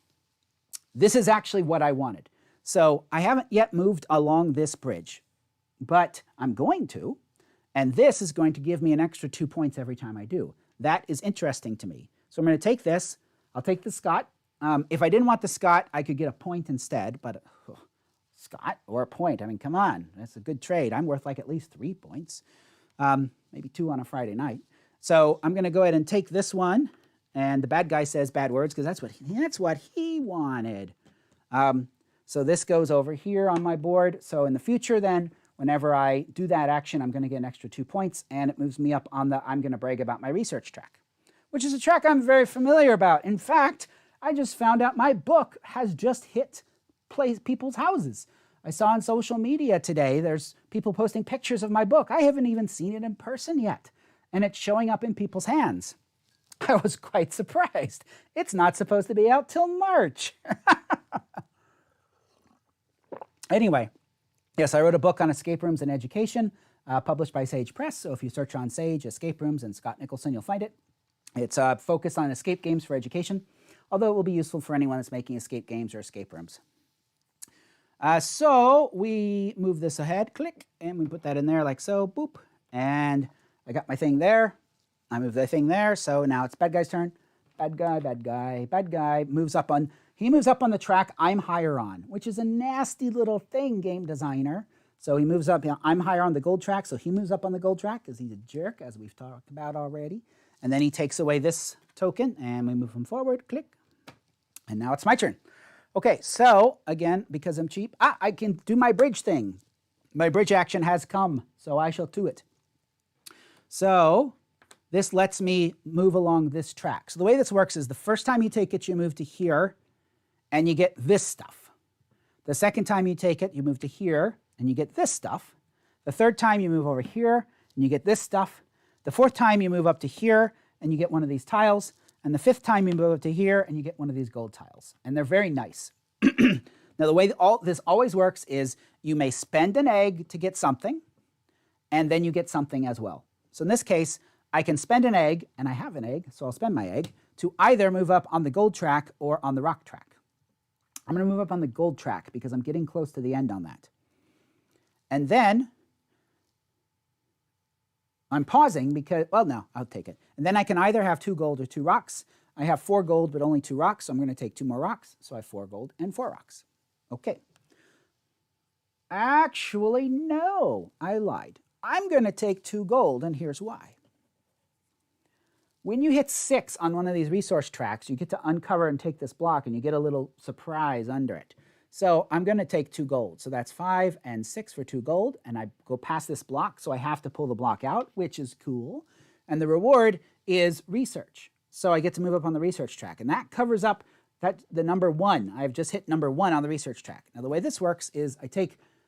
this is actually what I wanted. So I haven't yet moved along this bridge, but I'm going to, and this is going to give me an extra 2 points every time I do. That is interesting to me. So I'm going to take this. I'll take the Scott. If I didn't want the Scott, I could get a point instead, but Scott or a point, I mean, come on. That's a good trade. I'm worth like at least 3 points, maybe 2 on a Friday night. So I'm going to go ahead and take this one, and the bad guy says bad words because that's what he wanted. So this goes over here on my board. So in the future then, whenever I do that action, I'm going to get an extra 2 points, and it moves me up on the I'm going to brag about my research track, which is a track I'm very familiar about. In fact, I just found out my book has just hit people's houses. I saw on social media today, there's people posting pictures of my book. I haven't even seen it in person yet, and it's showing up in people's hands. I was quite surprised. It's not supposed to be out till March. Anyway, yes, I wrote a book on escape rooms and education, published by Sage Press. So if you search on Sage, escape rooms, and Scott Nicholson, you'll find it. It's focused on escape games for education, although it will be useful for anyone that's making escape games or escape rooms. So we move this ahead, click, and we put that in there like so, boop. And I got my thing there. I move the thing there. So now it's bad guy's turn. Bad guy, bad guy, bad guy moves up on... He moves up on the track I'm higher on, which is a nasty little thing, game designer. So he moves up, I'm higher on the gold track, so he moves up on the gold track because he's a jerk, as we've talked about already. And then he takes away this token, and we move him forward, click. And now it's my turn. Okay, so again, because I'm cheap, I can do my bridge thing. My bridge action has come, so I shall do it. So this lets me move along this track. So the way this works is the first time you take it, you move to here, and you get this stuff. The second time you take it, you move to here, and you get this stuff. The third time you move over here, and you get this stuff. The fourth time you move up to here, and you get one of these tiles. And the 5th time you move it to here and you get one of these gold tiles. And they're very nice. Now, the way this always works is you may spend an egg to get something, and then you get something as well. So in this case, I can spend an egg, and I have an egg, so I'll spend my egg, to either move up on the gold track or on the rock track. I'm going to move up on the gold track because I'm getting close to the end on that. And then I'm pausing because, well, no, I'll take it. And then I can either have 2 gold or 2 rocks. I have 4 gold, but only 2 rocks, so I'm going to take 2 more rocks. So I have 4 gold and 4 rocks. Okay. Actually, no, I lied. I'm going to take 2 gold, and here's why. When you hit 6 on one of these resource tracks, you get to uncover and take this block, and you get a little surprise under it. So I'm going to take 2 gold. So that's 5 and 6 for 2 gold, and I go past this block, so I have to pull the block out, which is cool. And the reward is research. So I get to move up on the research track, and that covers up the number 1. I've just hit number 1 on the research track. Now the way this works is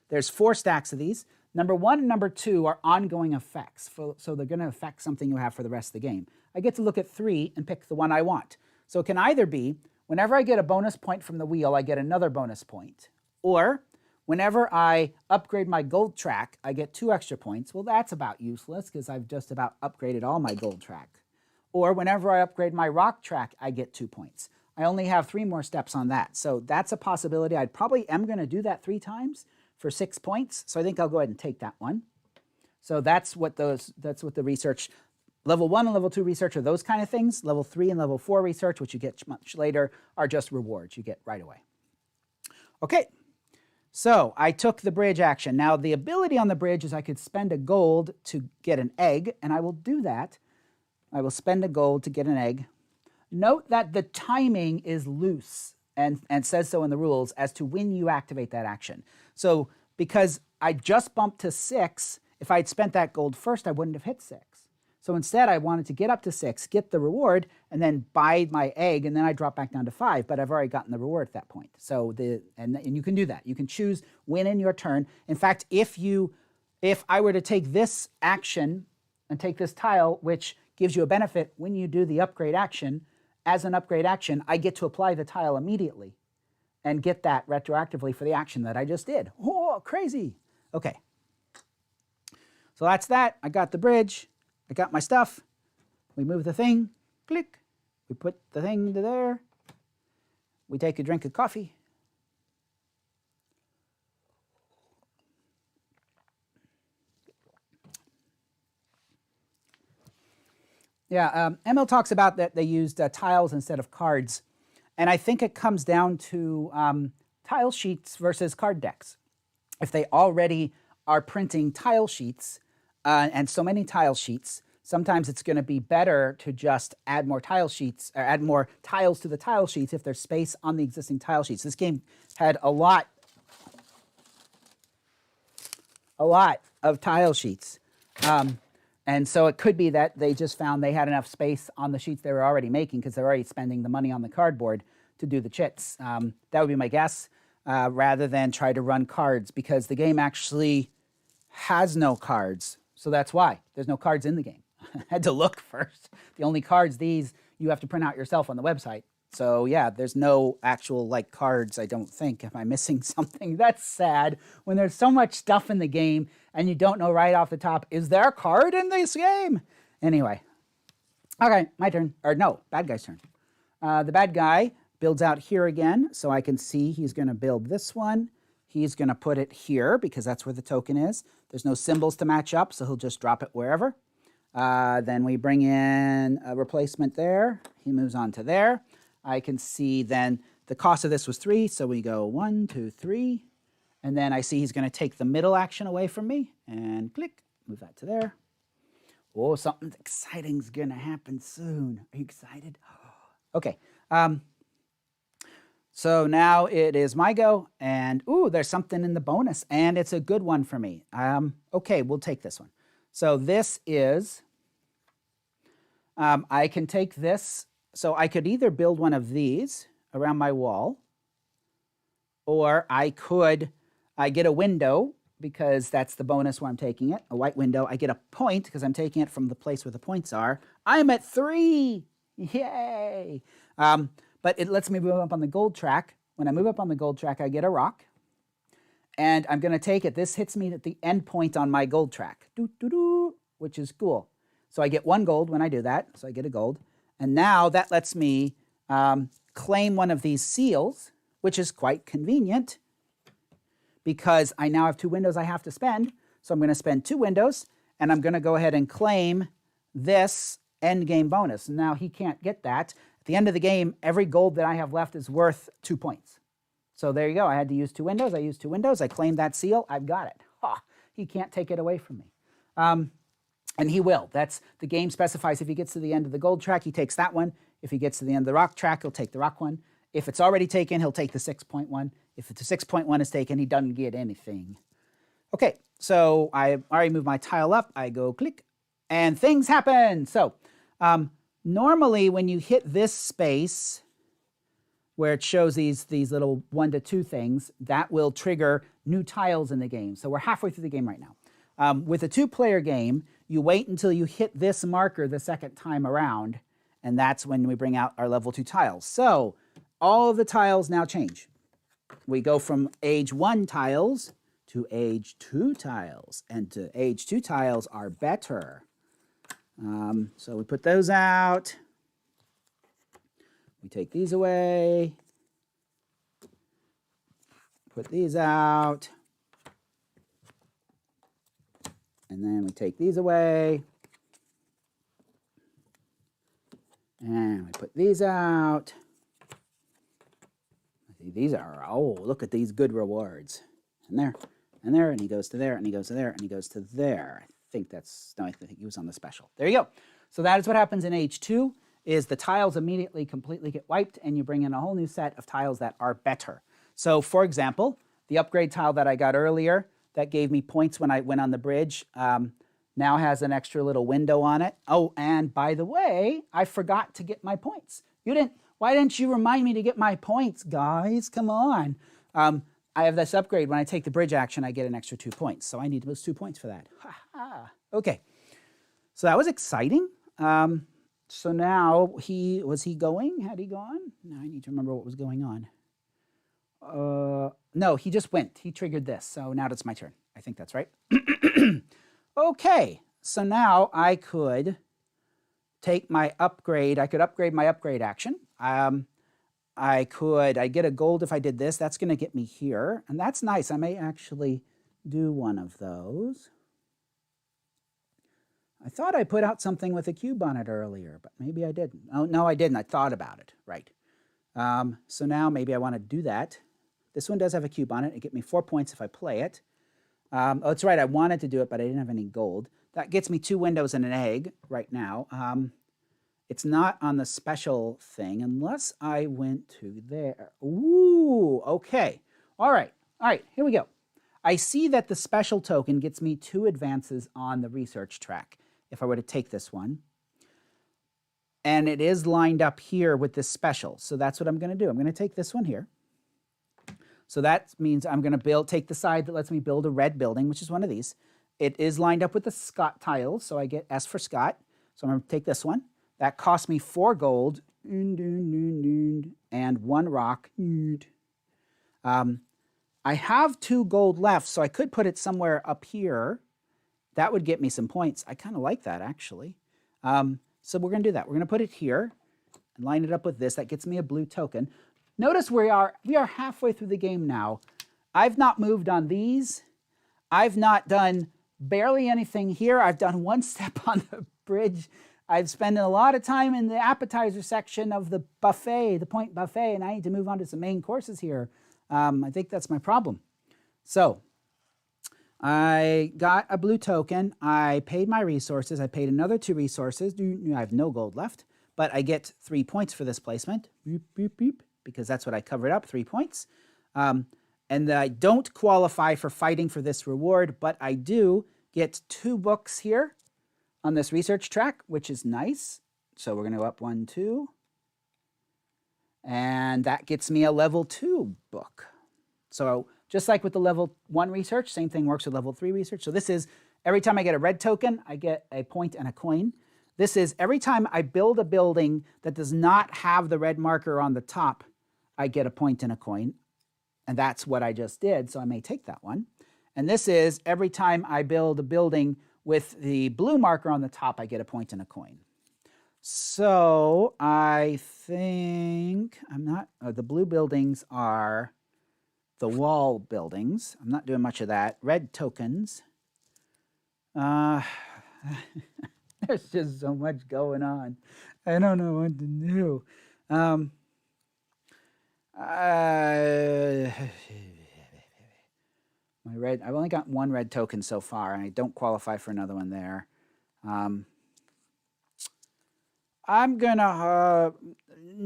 there's 4 stacks of these. Number 1 and number 2 are ongoing effects, so they're going to affect something you have for the rest of the game. I get to look at 3 and pick the one I want. So it can either be, whenever I get a bonus point from the wheel, I get another bonus point. Or, whenever I upgrade my gold track, I get 2 extra points. Well, that's about useless because I've just about upgraded all my gold track. Or, whenever I upgrade my rock track, I get 2 points. I only have 3 more steps on that. So that's a possibility. I probably am going to do that 3 times for 6 points. So I think I'll go ahead and take that one. So that's what the research, level 1 and level 2 research are those kind of things. Level 3 and level 4 research, which you get much later, are just rewards you get right away. Okay, so I took the bridge action. Now the ability on the bridge is I could spend a gold to get an egg, and I will do that. I will spend a gold to get an egg. Note that the timing is loose and says so in the rules as to when you activate that action. So because I just bumped to 6, if I'd spent that gold first, I wouldn't have hit 6. So instead, I wanted to get up to 6, get the reward, and then buy my egg, and then I drop back down to 5, but I've already gotten the reward at that point. So and you can do that. You can choose when in your turn. In fact, if I were to take this action and take this tile, which gives you a benefit when you do the upgrade action, as an upgrade action, I get to apply the tile immediately and get that retroactively for the action that I just did. Oh, crazy. Okay. So that's that. I got the bridge. I got my stuff. We move the thing. Click. We put the thing to there. We take a drink of coffee. Yeah, ML talks about that they used tiles instead of cards. And I think it comes down to tile sheets versus card decks. If they already are printing tile sheets and so many tile sheets, sometimes it's going to be better to just add more tile sheets or add more tiles to the tile sheets if there's space on the existing tile sheets. This game had a lot of tile sheets. And so it could be that they just found they had enough space on the sheets they were already making because they're already spending the money on the cardboard to do the chits. That would be my guess, rather than try to run cards, because the game actually has no cards. So that's why. There's no cards in the game. I had to look first. The only cards, these, you have to print out yourself on the website. So yeah, there's no actual cards, I don't think. Am I missing something? That's sad when there's so much stuff in the game and you don't know right off the top, is there a card in this game? Anyway. Okay, my turn. Or no, bad guy's turn. The bad guy builds out here again, so I can see he's going to build this one. He's going to put it here because that's where the token is. There's no symbols to match up, so he'll just drop it wherever. Then we bring in a replacement there. He moves on to there. I can see then the cost of this was 3, so we go 1, 2, 3. And then I see he's going to take the middle action away from me, and click, move that to there. Oh, something exciting's going to happen soon. Are you excited? Okay. So now it is my go, and ooh, there's something in the bonus, and it's a good one for me. Okay, we'll take this one. So this is, I can take this. So I could either build one of these around my wall, or I get a window because that's the bonus where I'm taking it, a white window. I get a point because I'm taking it from the place where the points are. I'm at 3. Yay! But it lets me move up on the gold track. When I move up on the gold track, I get a rock. And I'm going to take it. This hits me at the end point on my gold track, which is cool. So I get 1 gold when I do that. So I get a gold. And now that lets me claim one of these seals, which is quite convenient because I now have 2 windows I have to spend. So I'm going to spend 2 windows, and I'm going to go ahead and claim this end game bonus. Now he can't get that. At the end of the game, every gold that I have left is worth 2 points. So there you go. I had to use 2 windows. I used 2 windows. I claimed that seal. I've got it. He can't take it away from me. And he will. That's the game specifies if he gets to the end of the gold track, he takes that one. If he gets to the end of the rock track, he'll take the rock one. If it's already taken, he'll take the 6.1. If the 6.1 is taken, he doesn't get anything. Okay, so I already moved my tile up. I go click, and things happen. So normally when you hit this space where it shows these little 1 to 2 things, that will trigger new tiles in the game. So we're halfway through the game right now. With a 2-player game, you wait until you hit this marker the second time around, and that's when we bring out our level 2 tiles. So all of the tiles now change. We go from age 1 tiles to age 2 tiles, and to age 2 tiles are better. So we put those out. We take these away. Put these out. And then we take these away. And we put these out. These are, oh, look at these good rewards. And there, and he goes to there, and he goes to there, and he goes to there. I think that's, no, I think he was on the special. There you go. So that is what happens in age 2, is the tiles immediately completely get wiped, and you bring in a whole new set of tiles that are better. So for example, the upgrade tile that I got earlier, that gave me points when I went on the bridge, now has an extra little window on it. Oh, and by the way, I forgot to get my points. Why didn't you remind me to get my points, guys? Come on. I have this upgrade. When I take the bridge action, I get an extra 2 points. So I need those 2 points for that. Okay. So that was exciting. So now was he going? Had he gone? Now I need to remember what was going on. No, he just went. He triggered this. So now it's my turn. I think that's right. Okay. So now I could take my upgrade. I could upgrade my upgrade action. I get a gold if I did this. That's going to get me here. And that's nice. I may actually do one of those. I thought I put out something with a cube on it earlier, but maybe I didn't. Oh, no, I didn't. I thought about it. Right. So now maybe I want to do that. This one does have a cube on it. It gets me 4 points if I play it. Oh, that's right. I wanted to do it, but I didn't have any gold. That gets me 2 windows and an egg right now. It's not on the special thing unless I went to there. Ooh, okay. All right, here we go. I see that the special token gets me 2 advances on the research track if I were to take this one. And it is lined up here with this special. So that's what I'm going to do. I'm going to take this one here. So that means I'm going to take the side that lets me build a red building, which is one of these. It is lined up with the Scott tiles, so I get S for Scott. So I'm going to take this one. That cost me 4 gold and 1 rock. I have 2 gold left, so I could put it somewhere up here. That would get me some points. I kind of like that, actually. So we're going to do that. We're going to put it here and line it up with this. That gets me a blue token. Notice we are halfway through the game now. I've not moved on these. I've not done barely anything here. I've done 1 step on the bridge. I've spent a lot of time in the appetizer section of the buffet, the point buffet, and I need to move on to some main courses here. I think that's my problem. So I got a blue token. I paid my resources. I paid another 2 resources. I have no gold left, but I get 3 points for this placement. Beep, beep, beep, because that's what I covered up, 3 points. And I don't qualify for fighting for this reward, but I do get 2 books here on this research track, which is nice. So we're going to go up 1, 2. And that gets me a level 2 book. So just like with the level 1 research, same thing works with level 3 research. So this is, every time I get a red token, I get a point and a coin. This is every time I build a building that does not have the red marker on the top, I get a point and a coin. And that's what I just did, so I may take that one. And this is every time I build a building with the blue marker on the top, I get a point and a coin. So I think the blue buildings are the wall buildings. I'm not doing much of that. Red tokens. There's just so much going on. I don't know what to do. I've only got one red token so far, and I don't qualify for another one there. I'm gonna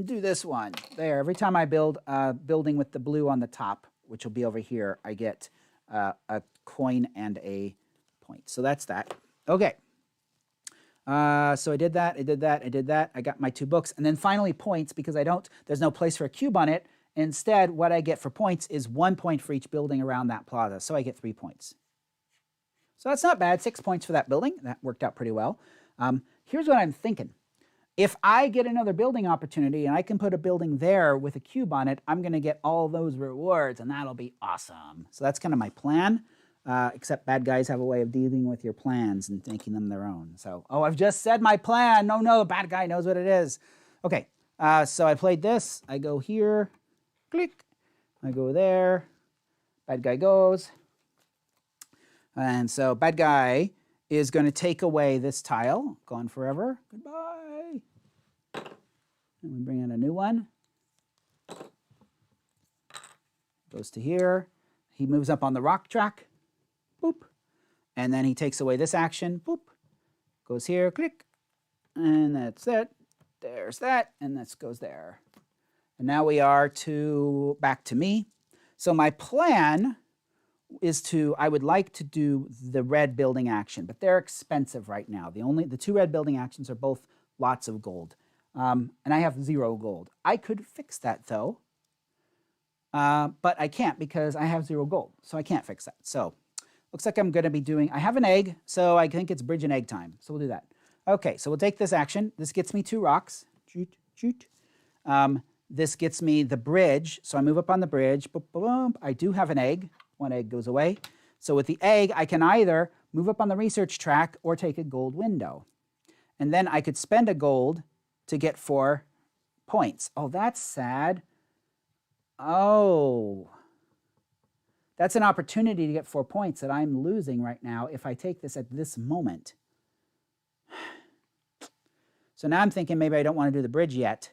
do this one there. Every time I build a building with the blue on the top, which will be over here, I get a coin and a point. So that's that. Okay. So I did that, I did that, I did that. I got my 2 books. And then finally points, because there's no place for a cube on it. Instead, what I get for points is 1 point for each building around that plaza. So I get 3 points. So that's not bad. 6 points for that building. That worked out pretty well. Here's what I'm thinking. If I get another building opportunity and I can put a building there with a cube on it, I'm going to get all those rewards, and that'll be awesome. So that's kind of my plan, except bad guys have a way of dealing with your plans and making them their own. So, oh, I've just said my plan. No, the bad guy knows what it is. Okay, so I played this. I go here. Click. I go there. Bad guy goes. And so bad guy is going to take away this tile. Gone forever. Goodbye. And we bring in a new one. Goes to here. He moves up on the rock track. Boop. And then he takes away this action. Boop. Goes here. Click. And that's it. There's that. And this goes there. And now we are back to me. So my plan is I would like to do the red building action, but they're expensive right now. The 2 red building actions are both lots of gold. And I have 0 gold. I could fix that though, but I can't because I have 0 gold. So I can't fix that. So looks like I'm going to be I have an egg, so I think it's bridge and egg time. So we'll do that. Okay, so we'll take this action. This gets me 2 rocks. Shoot, shoot. This gets me the bridge. So I move up on the bridge. Boop, boop, boop. I do have an egg. 1 egg goes away. So with the egg, I can either move up on the research track or take a gold window. And then I could spend a gold to get 4 points. Oh, that's sad. Oh. That's an opportunity to get 4 points that I'm losing right now if I take this at this moment. So now I'm thinking maybe I don't want to do the bridge yet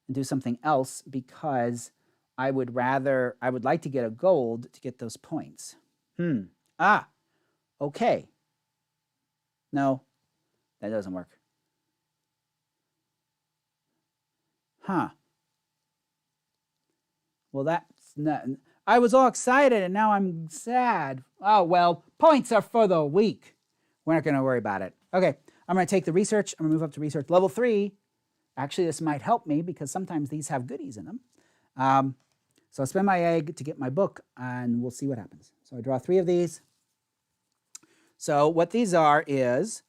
and do something else because I would like to get a gold to get those points. Okay. No, that doesn't work. Well, that's not, I was all excited and now I'm sad. Oh, well, points are for the weak. We're not going to worry about it. Okay, I'm going to take the research. I'm going to move up to research level 3. Actually, this might help me because sometimes these have goodies in them. So I'll spend my egg to get my book and we'll see what happens. So I draw 3 of these. So what these are is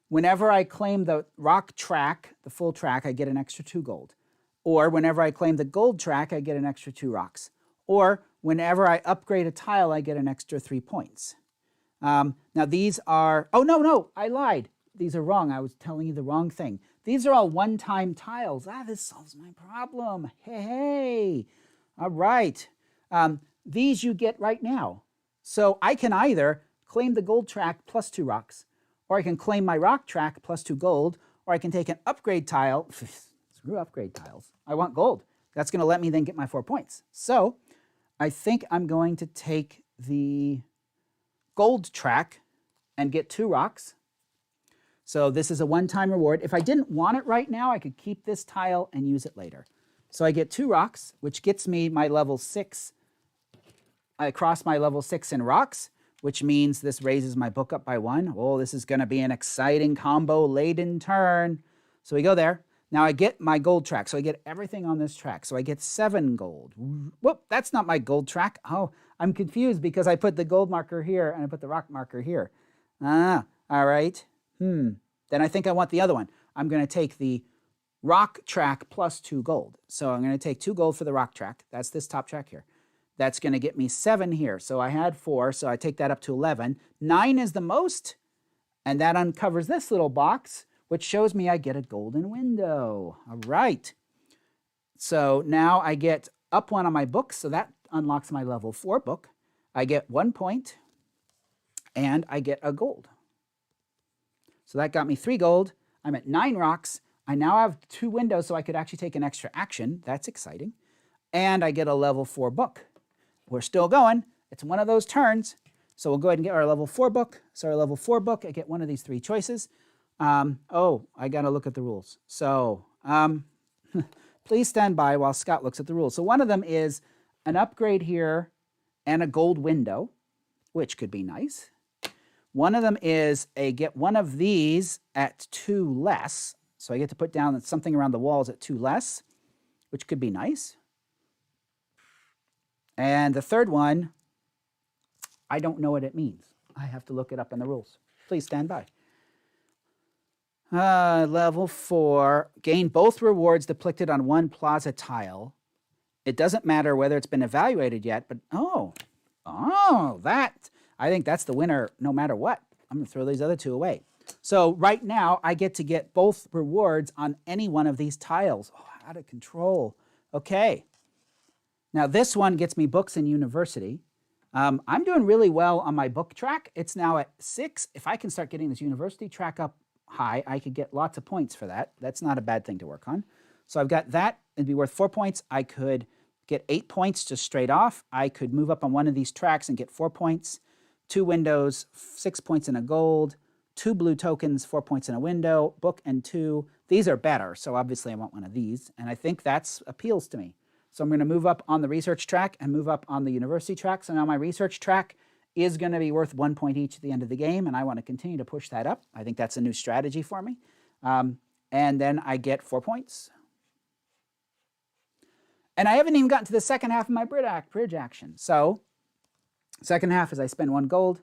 whenever I claim the rock track, the full track, I get an extra 2 gold. Or whenever I claim the gold track, I get an extra 2 rocks. Or whenever I upgrade a tile, I get an extra 3 points. Now these are, oh no, I lied. These are wrong. I was telling you the wrong thing. These are all one-time tiles. This solves my problem. Hey. All right. These you get right now. So I can either claim the gold track plus 2 rocks, or I can claim my rock track plus 2 gold, or I can take an upgrade tile. Screw upgrade tiles. I want gold. That's going to let me then get my 4 points. So I think I'm going to take the gold track and get 2 rocks. So this is a one-time reward. If I didn't want it right now, I could keep this tile and use it later. So I get 2 rocks, which gets me my level 6. I cross my level 6 in rocks, which means this raises my book up by 1. Oh, this is going to be an exciting combo-laden turn. So we go there. Now I get my gold track. So I get everything on this track. So I get 7 gold. Whoop, that's not my gold track. Oh, I'm confused because I put the gold marker here and I put the rock marker here. All right. then I think I want the other one. I'm going to take the rock track plus 2 gold. So I'm going to take 2 gold for the rock track. That's this top track here. That's going to get me 7 here. So I had 4, so I take that up to 11. 9 is the most, and that uncovers this little box, which shows me I get a golden window. All right. So now I get up 1 on my book, so that unlocks my level 4 book. I get 1 point, and I get a gold. So that got me 3 gold. I'm at 9 rocks. I now have 2 windows, so I could actually take an extra action. That's exciting. And I get a level 4 book. We're still going. It's one of those turns. So we'll go ahead and get our level 4 book. So our level 4 book, I get one of these 3 choices. Oh, I got to look at the rules. So please stand by while Scott looks at the rules. So one of them is an upgrade here and a gold window, which could be nice. One of them is a get one of these at 2 less. So I get to put down something around the walls at 2 less, which could be nice. And the third one, I don't know what it means. I have to look it up in the rules. Please stand by. Level 4, gain both rewards depicted on 1 plaza tile. It doesn't matter whether it's been evaluated yet, but that, I think that's the winner no matter what. I'm going to throw these other 2 away. So right now, I get to get both rewards on any one of these tiles. Oh, out of control. Okay. Now this one gets me books in university. I'm doing really well on my book track. It's now at 6. If I can start getting this university track up high, I could get lots of points for that. That's not a bad thing to work on. So I've got that. It'd be worth 4 points. I could get 8 points just straight off. I could move up on one of these tracks and get 4 points. 2 windows, 6 points in a gold. 2 blue tokens, 4 points in a window. Book and 2. These are better, so obviously I want one of these. And I think that appeals to me. So I'm going to move up on the research track and move up on the university track. So now my research track is going to be worth 1 point each at the end of the game, and I want to continue to push that up. I think that's a new strategy for me. And then I get 4 points. And I haven't even gotten to the second half of my bridge action. So second half is I spend 1 gold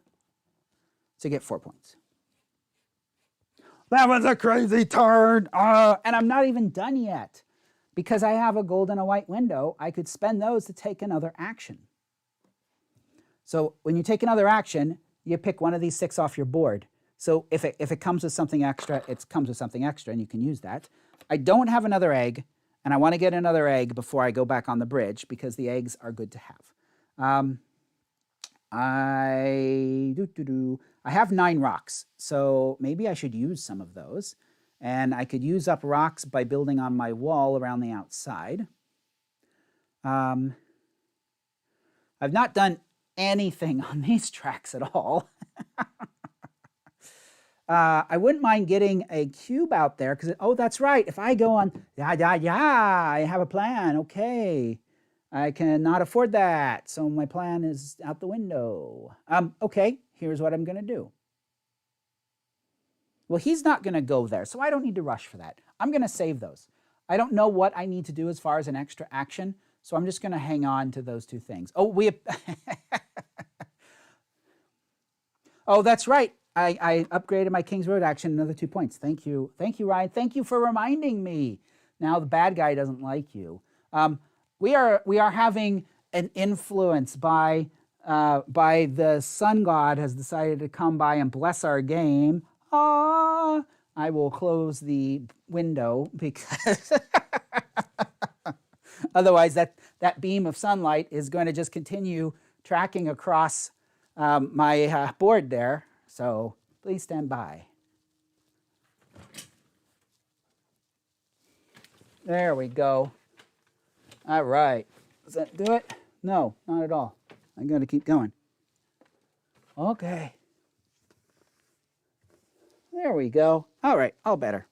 to get 4 points. That was a crazy turn. And I'm not even done yet. Because I have a gold and a white window, I could spend those to take another action. So when you take another action, you pick one of these 6 off your board. So if it comes with something extra, it comes with something extra, and you can use that. I don't have another egg, and I want to get another egg before I go back on the bridge, because the eggs are good to have. I have 9 rocks, so maybe I should use some of those. And I could use up rocks by building on my wall around the outside. I've not done anything on these tracks at all. I wouldn't mind getting a cube out there, because, oh, that's right. If I go on, I have a plan. Okay. I cannot afford that. So my plan is out the window. Okay, here's what I'm going to do. Well, he's not going to go there, so I don't need to rush for that. I'm going to save those. I don't know what I need to do as far as an extra action, so I'm just going to hang on to those 2 things. Oh, oh, that's right. I upgraded my King's Road action another 2 points. Thank you. Thank you, Ryan. Thank you for reminding me. Now the bad guy doesn't like you. We are having an influence by the sun god has decided to come by and bless our game. I will close the window because otherwise that beam of sunlight is going to just continue tracking across my board there. So please stand by. There we go. All right. Does that do it? No, not at all. I'm going to keep going. Okay. There we go. All right, all better.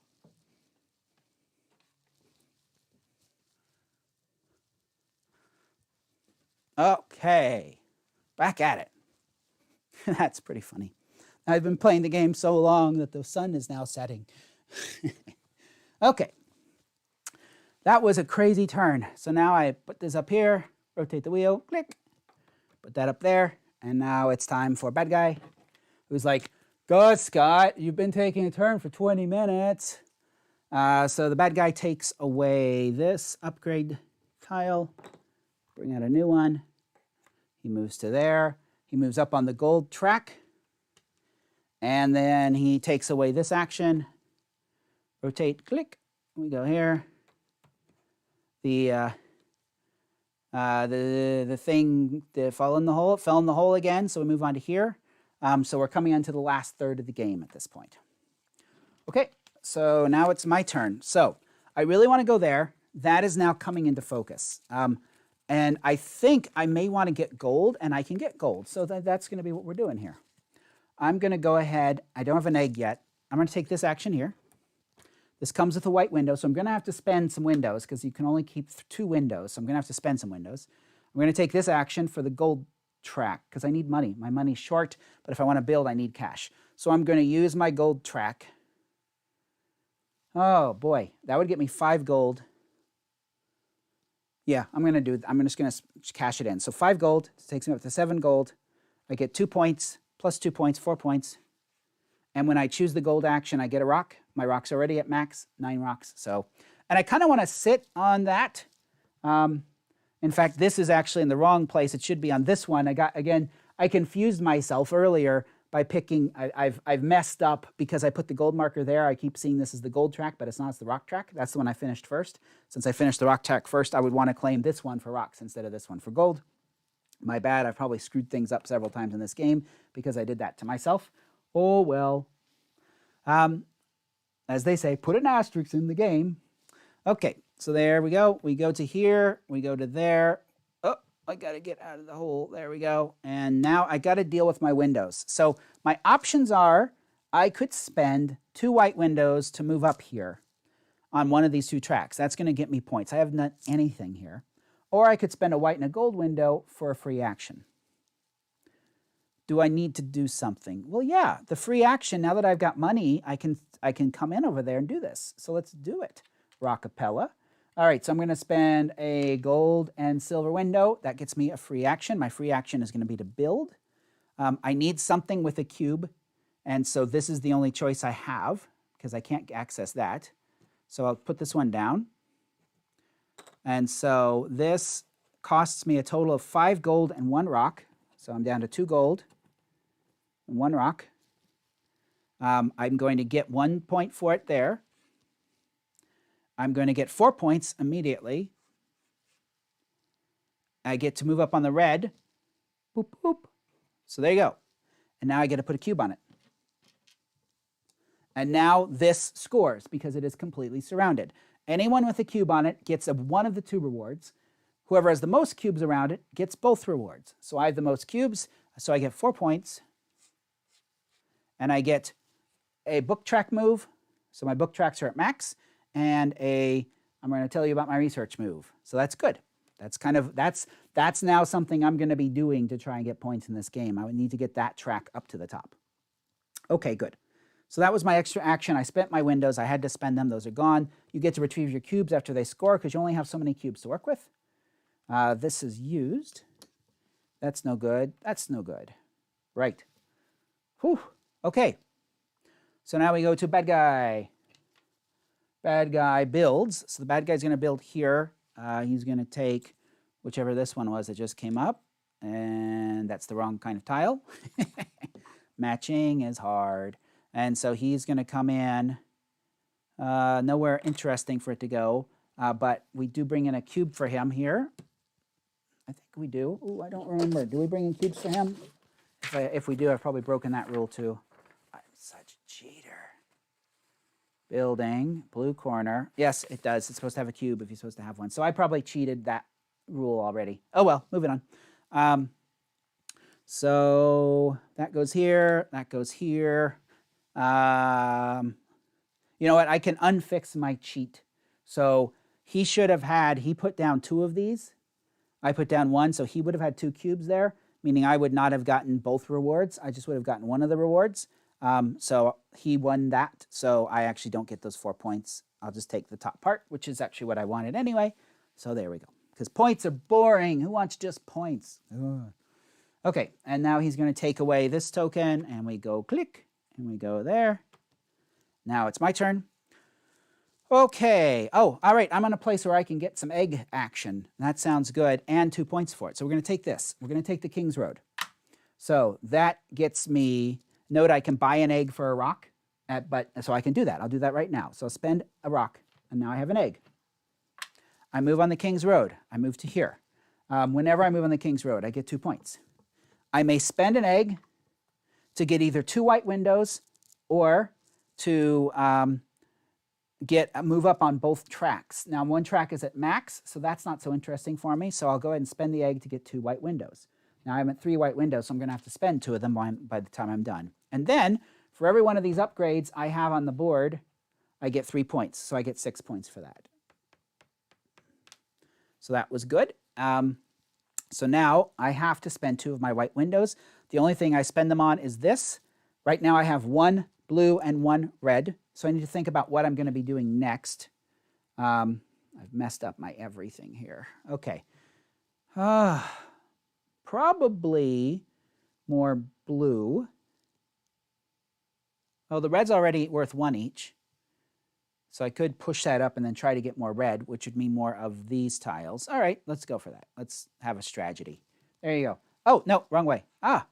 Okay, back at it. That's pretty funny. I've been playing the game so long that the sun is now setting. Okay, that was a crazy turn. So now I put this up here, rotate the wheel, click, put that up there, and now it's time for bad guy, who's like, Go, Scott. You've been taking a turn for 20 minutes. So the bad guy takes away this upgrade tile. Bring out a new one. He moves to there. He moves up on the gold track. And then he takes away this action. Rotate, click. We go here. The thing that fell in the hole, it fell in the hole again, so we move on to here. So we're coming on to the last third of the game at this point. Okay, so now it's my turn. So I really want to go there. That is now coming into focus. And I think I may want to get gold, and I can get gold. So that's going to be what we're doing here. I'm going to go ahead. I don't have an egg yet. I'm going to take this action here. This comes with a white window, so I'm going to have to spend some windows because you can only keep 2 windows. So I'm going to have to spend some windows. I'm going to take this action for the gold track because I need money. My money's short, but if I want to build, I need cash. So I'm going to use my gold track. Oh boy, that would get me 5 gold. Yeah, I'm just going to cash it in. So 5 gold takes me up to 7 gold. I get 2 points, plus 2 points, 4 points. And when I choose the gold action, I get a rock. My rock's already at max, 9 rocks. So, and I kind of want to sit on that. In fact, this is actually in the wrong place. It should be on this one. I confused myself earlier by picking, I've messed up because I put the gold marker there. I keep seeing this as the gold track, but it's not, it's the rock track. That's the one I finished first. Since I finished the rock track first, I would want to claim this one for rocks instead of this one for gold. My bad, I've probably screwed things up several times in this game because I did that to myself. Oh, well. As they say, put an asterisk in the game. Okay, so there we go. We go to here. We go to there. Oh, I got to get out of the hole. There we go. And now I got to deal with my windows. So my options are I could spend 2 white windows to move up here on one of these 2 tracks. That's going to get me points. I haven't done anything here. Or I could spend a white and a gold window for a free action. Do I need to do something? Well, yeah, the free action, now that I've got money, I can come in over there and do this. So let's do it. Rockapella. All right, so I'm going to spend a gold and silver window. That gets me a free action. My free action is going to be to build. I need something with a cube, and so this is the only choice I have because I can't access that. So I'll put this one down. And so this costs me a total of 5 gold and 1 rock. So I'm down to 2 gold. 1 rock. I'm going to get 1 point for it there. I'm going to get 4 points immediately. I get to move up on the red. Boop, boop. So there you go. And now I get to put a cube on it. And now this scores because it is completely surrounded. Anyone with a cube on it gets one of the 2 rewards. Whoever has the most cubes around it gets both rewards. So I have the most cubes, so I get 4 points. And I get a book track move. So my book tracks are at max. And I'm going to tell you about my research move. So that's good. That's now something I'm going to be doing to try and get points in this game. I would need to get that track up to the top. Okay, good. So that was my extra action. I spent my windows. I had to spend them. Those are gone. You get to retrieve your cubes after they score because you only have so many cubes to work with. This is used. That's no good. That's no good. Right. Whew. Okay. So now we go to bad guy. Bad guy builds. So the bad guy's going to build here. He's going to take whichever this one was that just came up. And that's the wrong kind of tile. Matching is hard. And so he's going to come in. Nowhere interesting for it to go. But we do bring in a cube for him here. I think we do. Oh, I don't remember. Do we bring in cubes for him? If we do, I've probably broken that rule too. I'm such a cheater. Building, blue corner. Yes, it does. It's supposed to have a cube if you're supposed to have one. So I probably cheated that rule already. Oh well, moving on. So that goes here. That goes here. You know what? I can unfix my cheat. So he should have had, he put down 2 of these. I put down 1, so he would have had 2 cubes there, meaning I would not have gotten both rewards. I just would have gotten one of the rewards. So he won that, so I actually don't get those 4 points. I'll just take the top part, which is actually what I wanted anyway. So there we go. Because points are boring. Who wants just points? Ugh. Okay, and now he's going to take away this token, and we go click, and we go there. Now it's my turn. Okay. Oh, all right. I'm on a place where I can get some egg action. That sounds good, and 2 points for it. So we're going to take this. We're going to take the King's Road. So that gets me, note I can buy an egg for a rock, so I can do that. I'll do that right now. So I'll spend a rock, and now I have an egg. I move on the King's Road. I move to here. Whenever I move on the King's Road, I get 2 points. I may spend an egg to get either 2 white windows or to move up on both tracks. Now, one track is at max, so that's not so interesting for me. So I'll go ahead and spend the egg to get 2 white windows. Now I'm at 3 white windows, so I'm going to have to spend 2 of them by the time I'm done. And then, for every one of these upgrades I have on the board, I get 3 points. So I get 6 points for that. So that was good. So now I have to spend 2 of my white windows. The only thing I spend them on is this. Right now I have 1 blue and 1 red. So I need to think about what I'm going to be doing next. I've messed up my everything here. Okay. Probably more blue. Oh, the red's already worth 1 each. So I could push that up and then try to get more red, which would mean more of these tiles. All right, let's go for that. Let's have a strategy. There you go. Oh, no, wrong way. I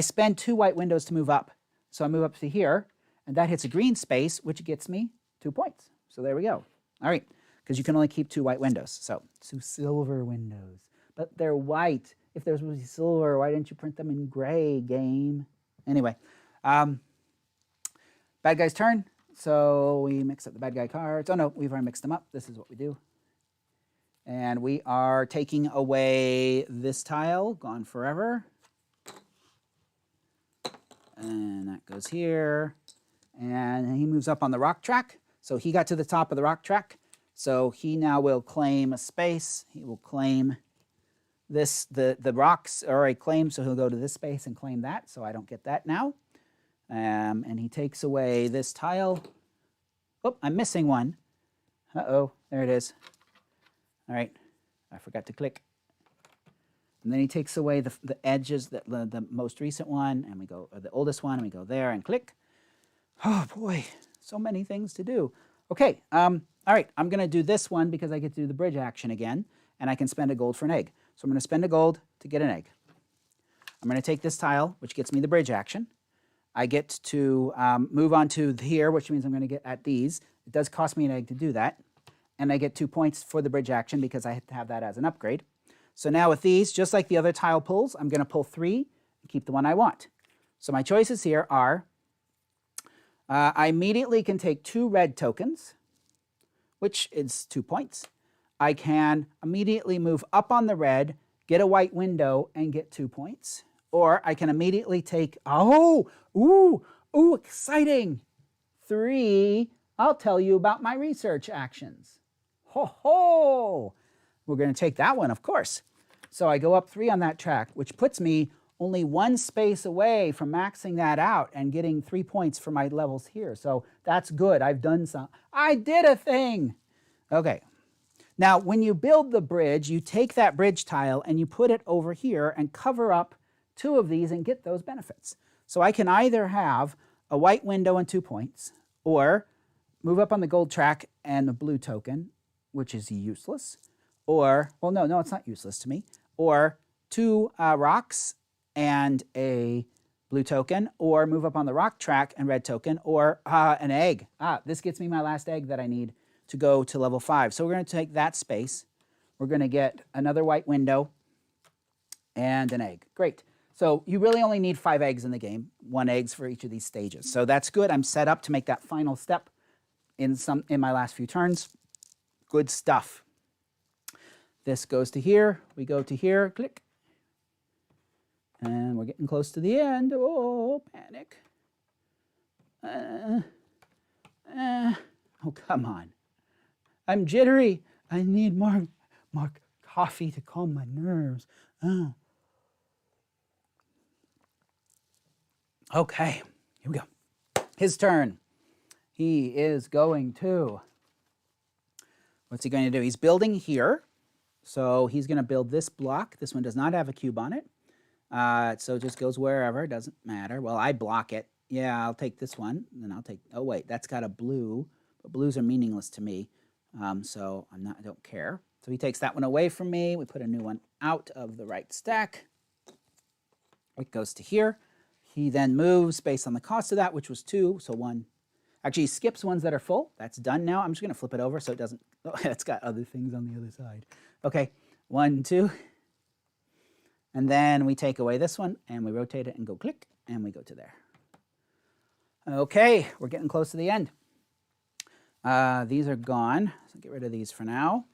spend 2 white windows to move up. So I move up to here, and that hits a green space, which gets me 2 points. So there we go. All right, because you can only keep 2 white windows. So 2 silver windows. But they're white. If they're supposed to be silver, why didn't you print them in gray, game? Anyway, bad guy's turn. So we mix up the bad guy cards. Oh no, we've already mixed them up. This is what we do. And we are taking away this tile, gone forever. And that goes here. And he moves up on the rock track. So he got to the top of the rock track. So he now will claim a space. He will claim this, the rocks are already claimed, so he'll go to this space and claim that. So I don't get that now. And he takes away this tile. Oh, I'm missing one. Uh-oh, there it is. All right, I forgot to click. And then he takes away the edges, the most recent one, and we go, or the oldest one, and we go there and click. Oh boy, so many things to do. Okay, all right, I'm gonna do this one because I get to do the bridge action again, and I can spend a gold for an egg. So I'm gonna spend a gold to get an egg. I'm gonna take this tile, which gets me the bridge action. I get to move on to here, which means I'm going to get at these. It does cost me an egg to do that. And I get 2 points for the bridge action because I have that as an upgrade. So now with these, just like the other tile pulls, I'm going to pull 3 and keep the one I want. So my choices here are, I immediately can take 2 red tokens, which is 2 points. I can immediately move up on the red, get a white window, and get 2 points. Or I can immediately take, exciting. 3, I'll tell you about my research actions. Ho, ho. We're going to take that one, of course. So I go up 3 on that track, which puts me only 1 space away from maxing that out and getting 3 points for my levels here. So that's good. I've done some. I did a thing. Okay. Now, when you build the bridge, you take that bridge tile and you put it over here and cover up 2 of these and get those benefits. So I can either have a white window and 2 points, or move up on the gold track and a blue token, which is useless, or, well, no, it's not useless to me, or 2 rocks and a blue token, or move up on the rock track and red token, or an egg. This gets me my last egg that I need to go to level 5. So we're going to take that space. We're going to get another white window and an egg. Great. So you really only need 5 eggs in the game, 1 eggs for each of these stages. So that's good. I'm set up to make that final step in my last few turns. Good stuff. This goes to here. We go to here. Click. And we're getting close to the end. Oh, panic. Oh, come on. I'm jittery. I need more coffee to calm my nerves. Okay, here we go. His turn. He is going to, what's he going to do? He's building here. So he's going to build this block. This one does not have a cube on it. So it just goes wherever. It doesn't matter. Well, I block it. Yeah, I'll take this one. And then I'll take, oh wait, that's got a blue, but blues are meaningless to me. So I don't care. So he takes that one away from me. We put a new one out of the right stack. It goes to here. He then moves based on the cost of that, which was 2. So 1. Actually, he skips ones that are full. That's done now. I'm just going to flip it over so it doesn't. Oh, it's got other things on the other side. Okay, 1, 2. And then we take away this one and we rotate it and go click and we go to there. Okay, we're getting close to the end. These are gone. So get rid of these for now.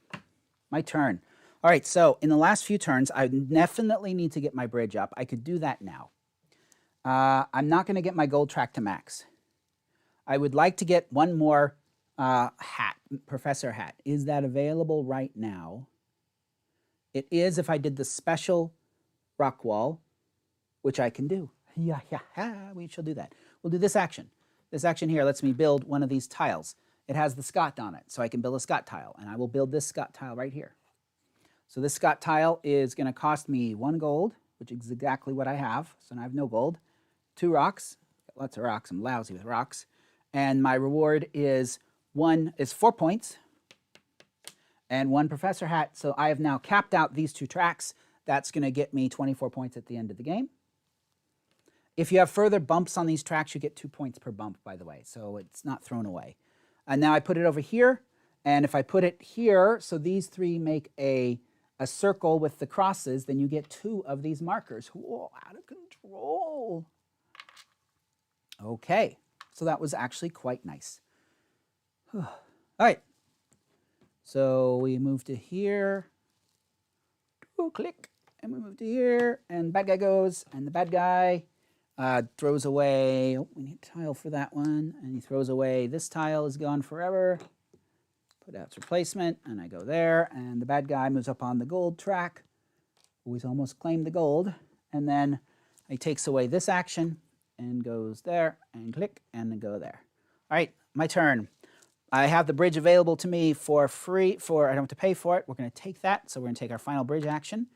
My turn. All right, so in the last few turns, I definitely need to get my bridge up. I could do that now. I'm not going to get my gold track to max. I would like to get one more hat, professor hat. Is that available right now? It is if I did the special rock wall, which I can do. Yeah, we shall do that. We'll do this action. This action here lets me build one of these tiles. It has the Scott on it, so I can build a Scott tile, and I will build this Scott tile right here. So this Scott tile is going to cost me 1 gold, which is exactly what I have. So now I have no gold. 2 rocks. Got lots of rocks. I'm lousy with rocks. And my reward is 4 points and 1 professor hat. So I have now capped out these 2 tracks. That's going to get me 24 points at the end of the game. If you have further bumps on these tracks, you get 2 points per bump, by the way. So it's not thrown away. And now I put it over here. And if I put it here, so these 3 make a circle with the crosses, then you get 2 of these markers. Whoa, out of control. Okay, so that was actually quite nice. All right, so we move to here. Click, and we move to here, and bad guy goes, and the bad guy throws away, oh, we need a tile for that one, and he throws away, this tile is gone forever. Put out its replacement, and I go there, and the bad guy moves up on the gold track. Always almost claimed the gold, and then he takes away this action, and goes there, and click, and then go there. All right, my turn. I have the bridge available to me for free, I don't have to pay for it. We're going to take that, so we're going to take our final bridge action.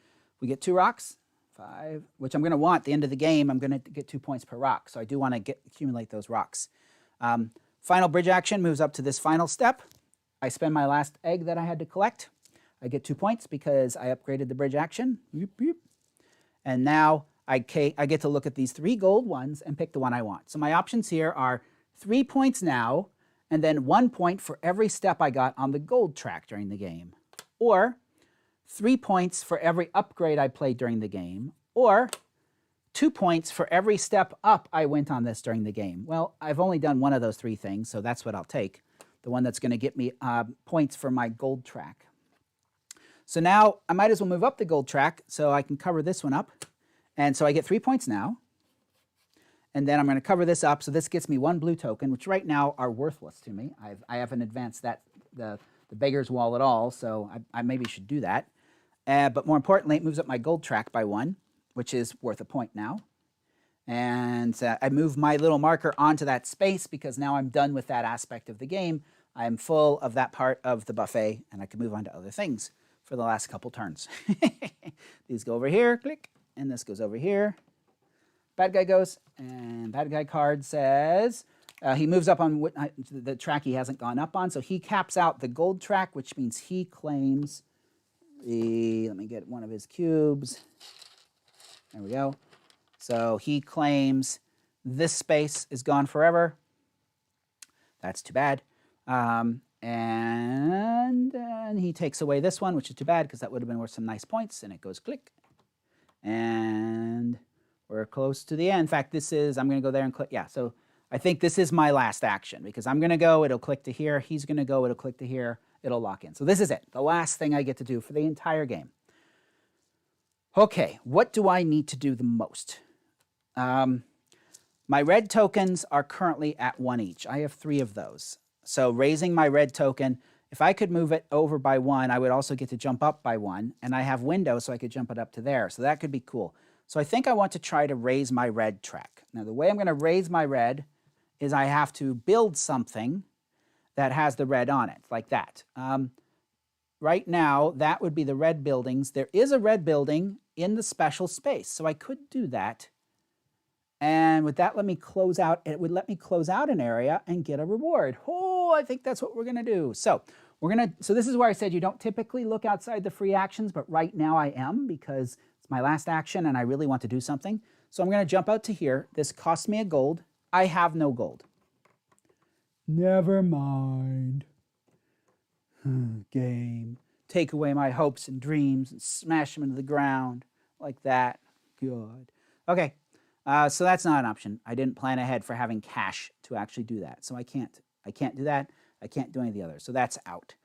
We get 2 rocks, 5, which I'm going to want at the end of the game. I'm going to get 2 points per rock, so I do want to accumulate those rocks. Final bridge action moves up to this final step. I spend my last egg that I had to collect. I get 2 points because I upgraded the bridge action. And now I get to look at these 3 gold ones and pick the one I want. So my options here are 3 points now, and then 1 point for every step I got on the gold track during the game. Or 3 points for every upgrade I played during the game. Or 2 points for every step up I went on this during the game. Well, I've only done one of those 3 things, so that's what I'll take. The one that's going to get me points for my gold track. So now I might as well move up the gold track so I can cover this one up. And so I get 3 points now. And then I'm going to cover this up. So this gets me 1 blue token, which right now are worthless to me. I haven't advanced the beggar's wall at all, so I maybe should do that. But more importantly, it moves up my gold track by 1, which is worth a point now. And I move my little marker onto that space because now I'm done with that aspect of the game. I'm full of that part of the buffet, and I can move on to other things for the last couple turns. These go over here, click, and this goes over here. Bad guy goes, and bad guy card says he moves up on the track he hasn't gone up on, so he caps out the gold track, which means he claims the, let me get one of his cubes. There we go. So he claims this space is gone forever. That's too bad. And then he takes away this one, which is too bad because that would have been worth some nice points, and it goes click. And we're close to the end. In fact, this is, I'm going to go there and click. Yeah, so I think this is my last action because I'm going to go, it'll click to here. He's going to go, it'll click to here. It'll lock in. So this is it, the last thing I get to do for the entire game. Okay, what do I need to do the most? My red tokens are currently at 1 each. I have 3 of those. So raising my red token, if I could move it over by 1, I would also get to jump up by 1. And I have window, so I could jump it up to there. So that could be cool. So I think I want to try to raise my red track. Now, the way I'm going to raise my red is I have to build something that has the red on it, like that. Right now, that would be the red buildings. There is a red building in the special space, so I could do that. And with that, let me close out. It would let me close out an area and get a reward. Oh, I think that's what we're going to do. So this is where I said you don't typically look outside the free actions, but right now I am because it's my last action and I really want to do something. So I'm going to jump out to here. This cost me a gold. I have no gold. Never mind. Game. Take away my hopes and dreams and smash them into the ground like that. Good. Okay. So that's not an option. I didn't plan ahead for having cash to actually do that. So I can't do that. I can't do any of the others. So that's out.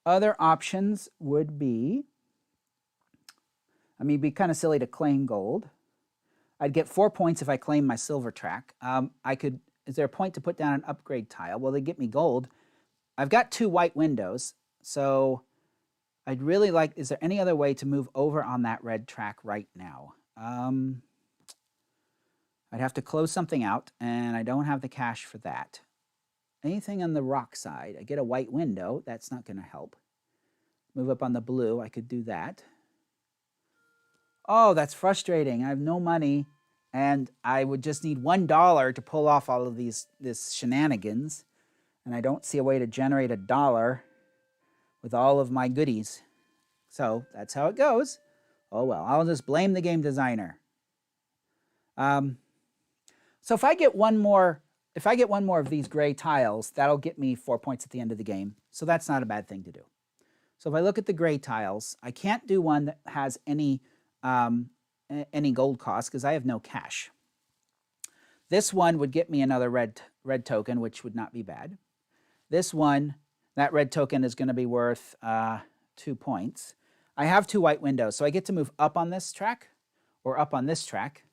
Other options would be, I mean, it'd be kind of silly to claim gold. I'd get 4 points if I claim my silver track. Is there a point to put down an upgrade tile? Well, they get me gold. I've got 2 white windows. So I'd really like, is there any other way to move over on that red track right now? I'd have to close something out, and I don't have the cash for that. Anything on the rock side? I get a white window. That's not going to help. Move up on the blue. I could do that. Oh, that's frustrating. I have no money, and I would just need $1 to pull off all of this shenanigans, and I don't see a way to generate $1 with all of my goodies. So that's how it goes. Oh, well, I'll just blame the game designer. So if I get one more of these gray tiles, that'll get me 4 points at the end of the game. So that's not a bad thing to do. So if I look at the gray tiles, I can't do one that has any gold cost because I have no cash. This one would get me another red token, which would not be bad. This one, that red token is going to be worth 2 points. I have 2 white windows, so I get to move up on this track or up on this track.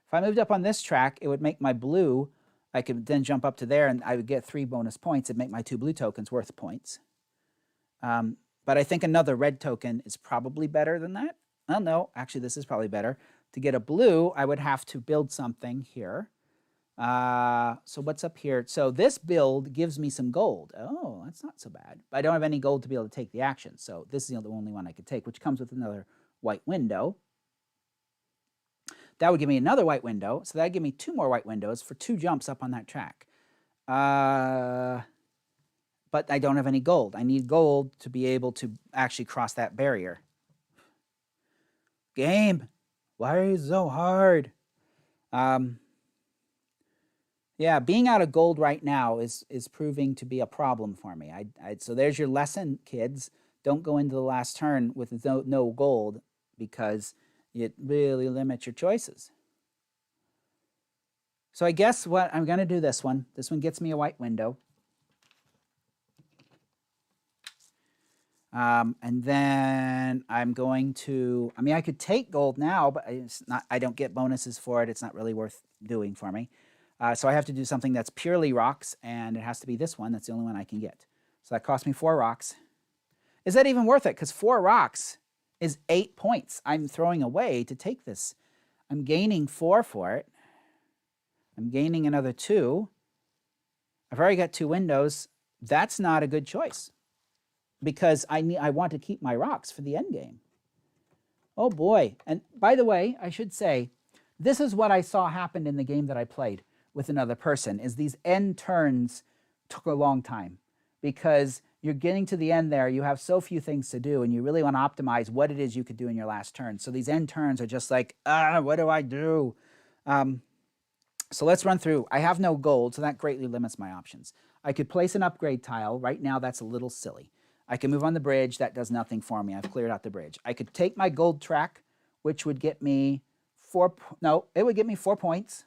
If I moved up on this track, it would make my blue, I could then jump up to there and I would get 3 bonus points and make my 2 blue tokens worth points. But I think another red token is probably better than that. Oh, no, actually this is probably better. To get a blue, I would have to build something here. So what's up here? So this build gives me some gold. Oh, that's not so bad. But I don't have any gold to be able to take the action. So this is the only one I could take, which comes with another white window. That would give me another white window. So that would give me 2 more white windows for 2 jumps up on that track. But I don't have any gold. I need gold to be able to actually cross that barrier. Game, why are you so hard? Yeah, being out of gold right now is proving to be a problem for me. So there's your lesson, kids. Don't go into the last turn with no gold because it really limits your choices. So I guess what I'm going to do this one. This one gets me a white window. And then I'm going to, I mean, I could take gold now, but I don't get bonuses for it. It's not really worth doing for me. So I have to do something that's purely rocks, and it has to be this one. That's the only one I can get. So that cost me 4 rocks. Is that even worth it? Because 4 rocks is 8 points I'm throwing away to take this. I'm gaining 4 for it. I'm gaining another 2. I've already got 2 windows. That's not a good choice because I want to keep my rocks for the end game. Oh boy. And by the way, I should say, this is what I saw happen in the game that I played with another person, is these end turns took a long time because you're getting to the end there, you have so few things to do, and you really want to optimize what it is you could do in your last turn. So these end turns are just like, what do I do? So let's run through. I have no gold, so that greatly limits my options. I could place an upgrade tile. Right now, that's a little silly. I can move on the bridge. That does nothing for me. I've cleared out the bridge. I could take my gold track, which would get me 4 points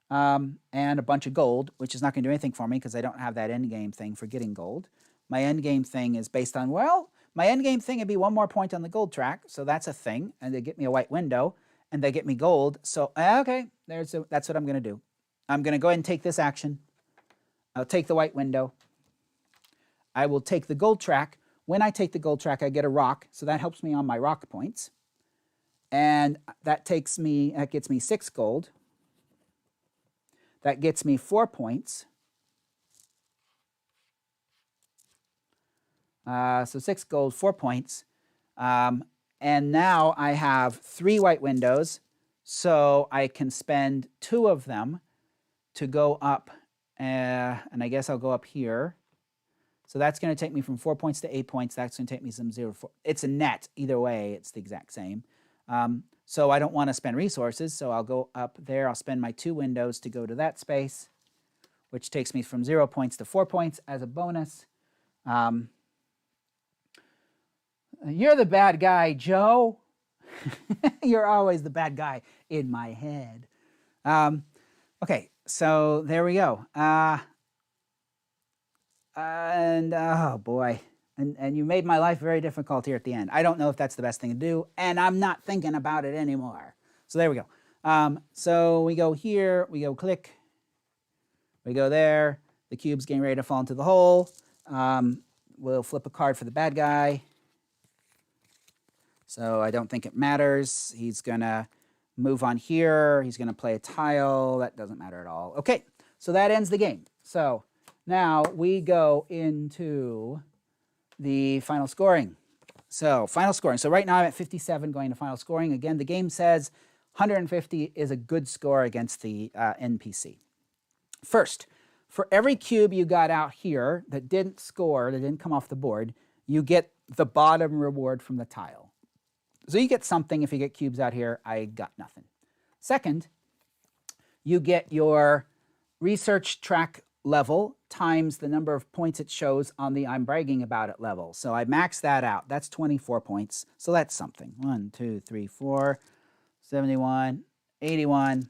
and a bunch of gold, which is not going to do anything for me because I don't have that end game thing for getting gold. My end game thing is based on, well, my end game thing would be 1 more point on the gold track, so that's a thing, and they get me a white window, and they get me gold. So, okay, that's what I'm going to do. I'm going to go ahead and take this action. I'll take the white window. I will take the gold track. When I take the gold track, I get a rock, so that helps me on my rock points. And that gets me 6 gold. That gets me 4 points. So 6 gold, 4 points. And And now I have 3 white windows, so I can spend 2 of them to go up, and I guess I'll go up here. So that's going to take me from 4 points to 8 points. That's going to take me from 0 to 4. It's a net. Either way, it's the exact same. So I don't want to spend resources, so I'll go up there. I'll spend my 2 windows to go to that space, which takes me from 0 points to 4 points as a bonus. You're the bad guy, Joe. You're always the bad guy in my head. Okay, so there we go. And oh boy, and you made my life very difficult here at the end. I don't know if that's the best thing to do, and I'm not thinking about it anymore. So there we go. So we go here, we go click, we go there. The cube's getting ready to fall into the hole. We'll flip a card for the bad guy. So I don't think it matters. He's gonna move on here. He's gonna play a tile. That doesn't matter at all. Okay, so that ends the game. So now we go into the final scoring. So final scoring. So right now I'm at 57 going to final scoring. Again, the game says 150 is a good score against the NPC. First, for every cube you got out here that didn't score, that didn't come off the board, you get the bottom reward from the tile. So you get something if you get cubes out here. I got nothing. Second, you get your research track level times the number of points it shows on the I'm bragging about it level. So I maxed that out. That's 24 points. So that's something. 1, 2, 3, 4, 71, 81.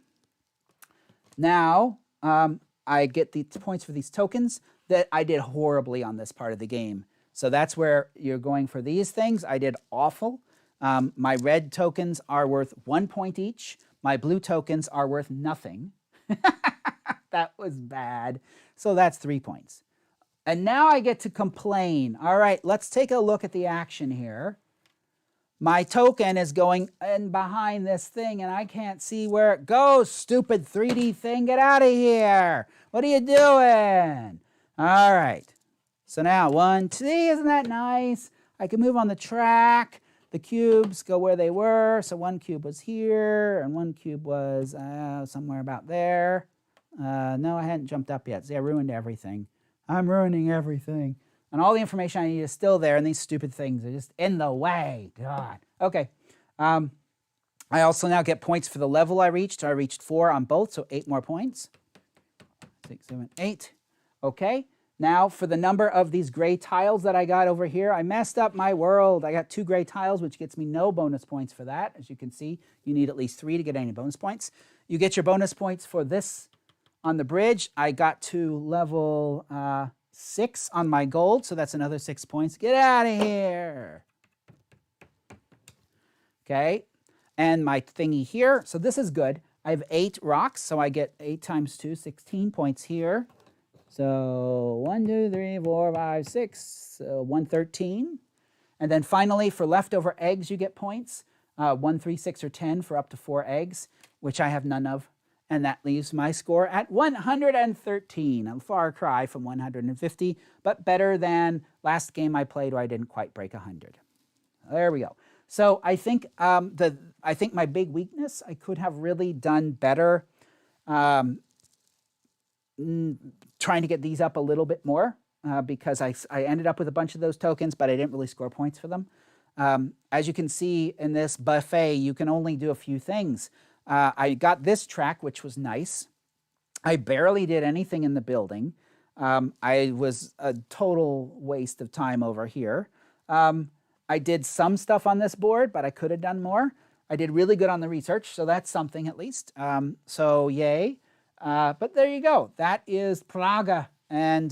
Now I get the points for these tokens that I did horribly on this part of the game. So that's where you're going for these things. I did awful. My red tokens are worth 1 point each. My blue tokens are worth nothing. That was bad. So that's 3 points. And now I get to complain. All right, let's take a look at the action here. My token is going in behind this thing, and I can't see where it goes. Stupid 3D thing, get out of here. What are you doing? All right. So now 1, 2, isn't that nice? I can move on the track. The cubes go where they were. So 1 cube was here, and 1 cube was somewhere about there. No, I hadn't jumped up yet. See, I ruined everything. I'm ruining everything. And all the information I need is still there, and these stupid things are just in the way. God. Okay. I also now get points for the level I reached. I reached 4 on both, so 8 more points. 6, 7, 8. Okay. Now for the number of these gray tiles that I got over here, I messed up my world. I got 2 gray tiles, which gets me no bonus points for that. As you can see, you need at least 3 to get any bonus points. You get your bonus points for this on the bridge. I got to level 6 on my gold, so that's another 6 points. Get out of here. Okay, and my thingy here. So this is good. I have 8 rocks, so I get 8 times 2, 16 points here. So 1, 2, 3, 4, 5, 6, 113. And then finally, for leftover eggs, you get points. 1, 3, 6, or 10 for up to 4 eggs, which I have none of. And that leaves my score at 113, a far cry from 150, but better than last game I played where I didn't quite break 100. There we go. So I think my big weakness, I could have really done better trying to get these up a little bit more because I ended up with a bunch of those tokens, but I didn't really score points for them. As you can see in this buffet, you can only do a few things. I got this track, which was nice. I barely did anything in the building. I was a total waste of time over here. I did some stuff on this board, but I could have done more. I did really good on the research, so that's something at least. So yay. But there you go. That is Praga. And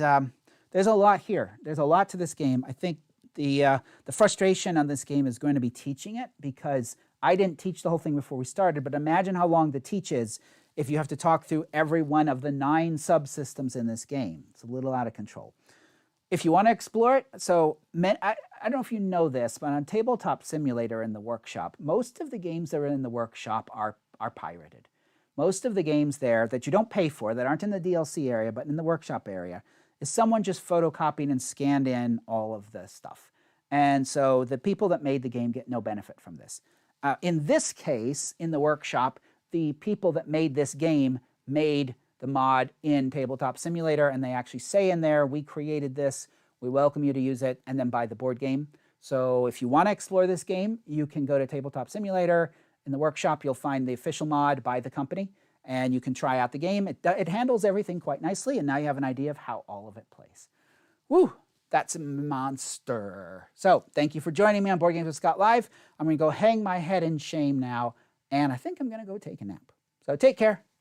there's a lot here. There's a lot to this game. I think the frustration on this game is going to be teaching it because I didn't teach the whole thing before we started, but imagine how long the teach is if you have to talk through every one of the 9 subsystems in this game. It's a little out of control. If you want to explore it, so I don't know if you know this, but on Tabletop Simulator in the workshop, most of the games that are in the workshop are pirated. Most of the games there that you don't pay for, that aren't in the DLC area, but in the workshop area, is someone just photocopied and scanned in all of the stuff. And so the people that made the game get no benefit from this. In this case, in the workshop, the people that made this game made the mod in Tabletop Simulator, and they actually say in there, we created this, we welcome you to use it, and then buy the board game. So if you want to explore this game, you can go to Tabletop Simulator. In the workshop, you'll find the official mod by the company, and you can try out the game. It handles everything quite nicely, and now you have an idea of how all of it plays. Woo! That's a monster. So thank you for joining me on Board Games with Scott Live. I'm going to go hang my head in shame now, and I think I'm going to go take a nap. So take care.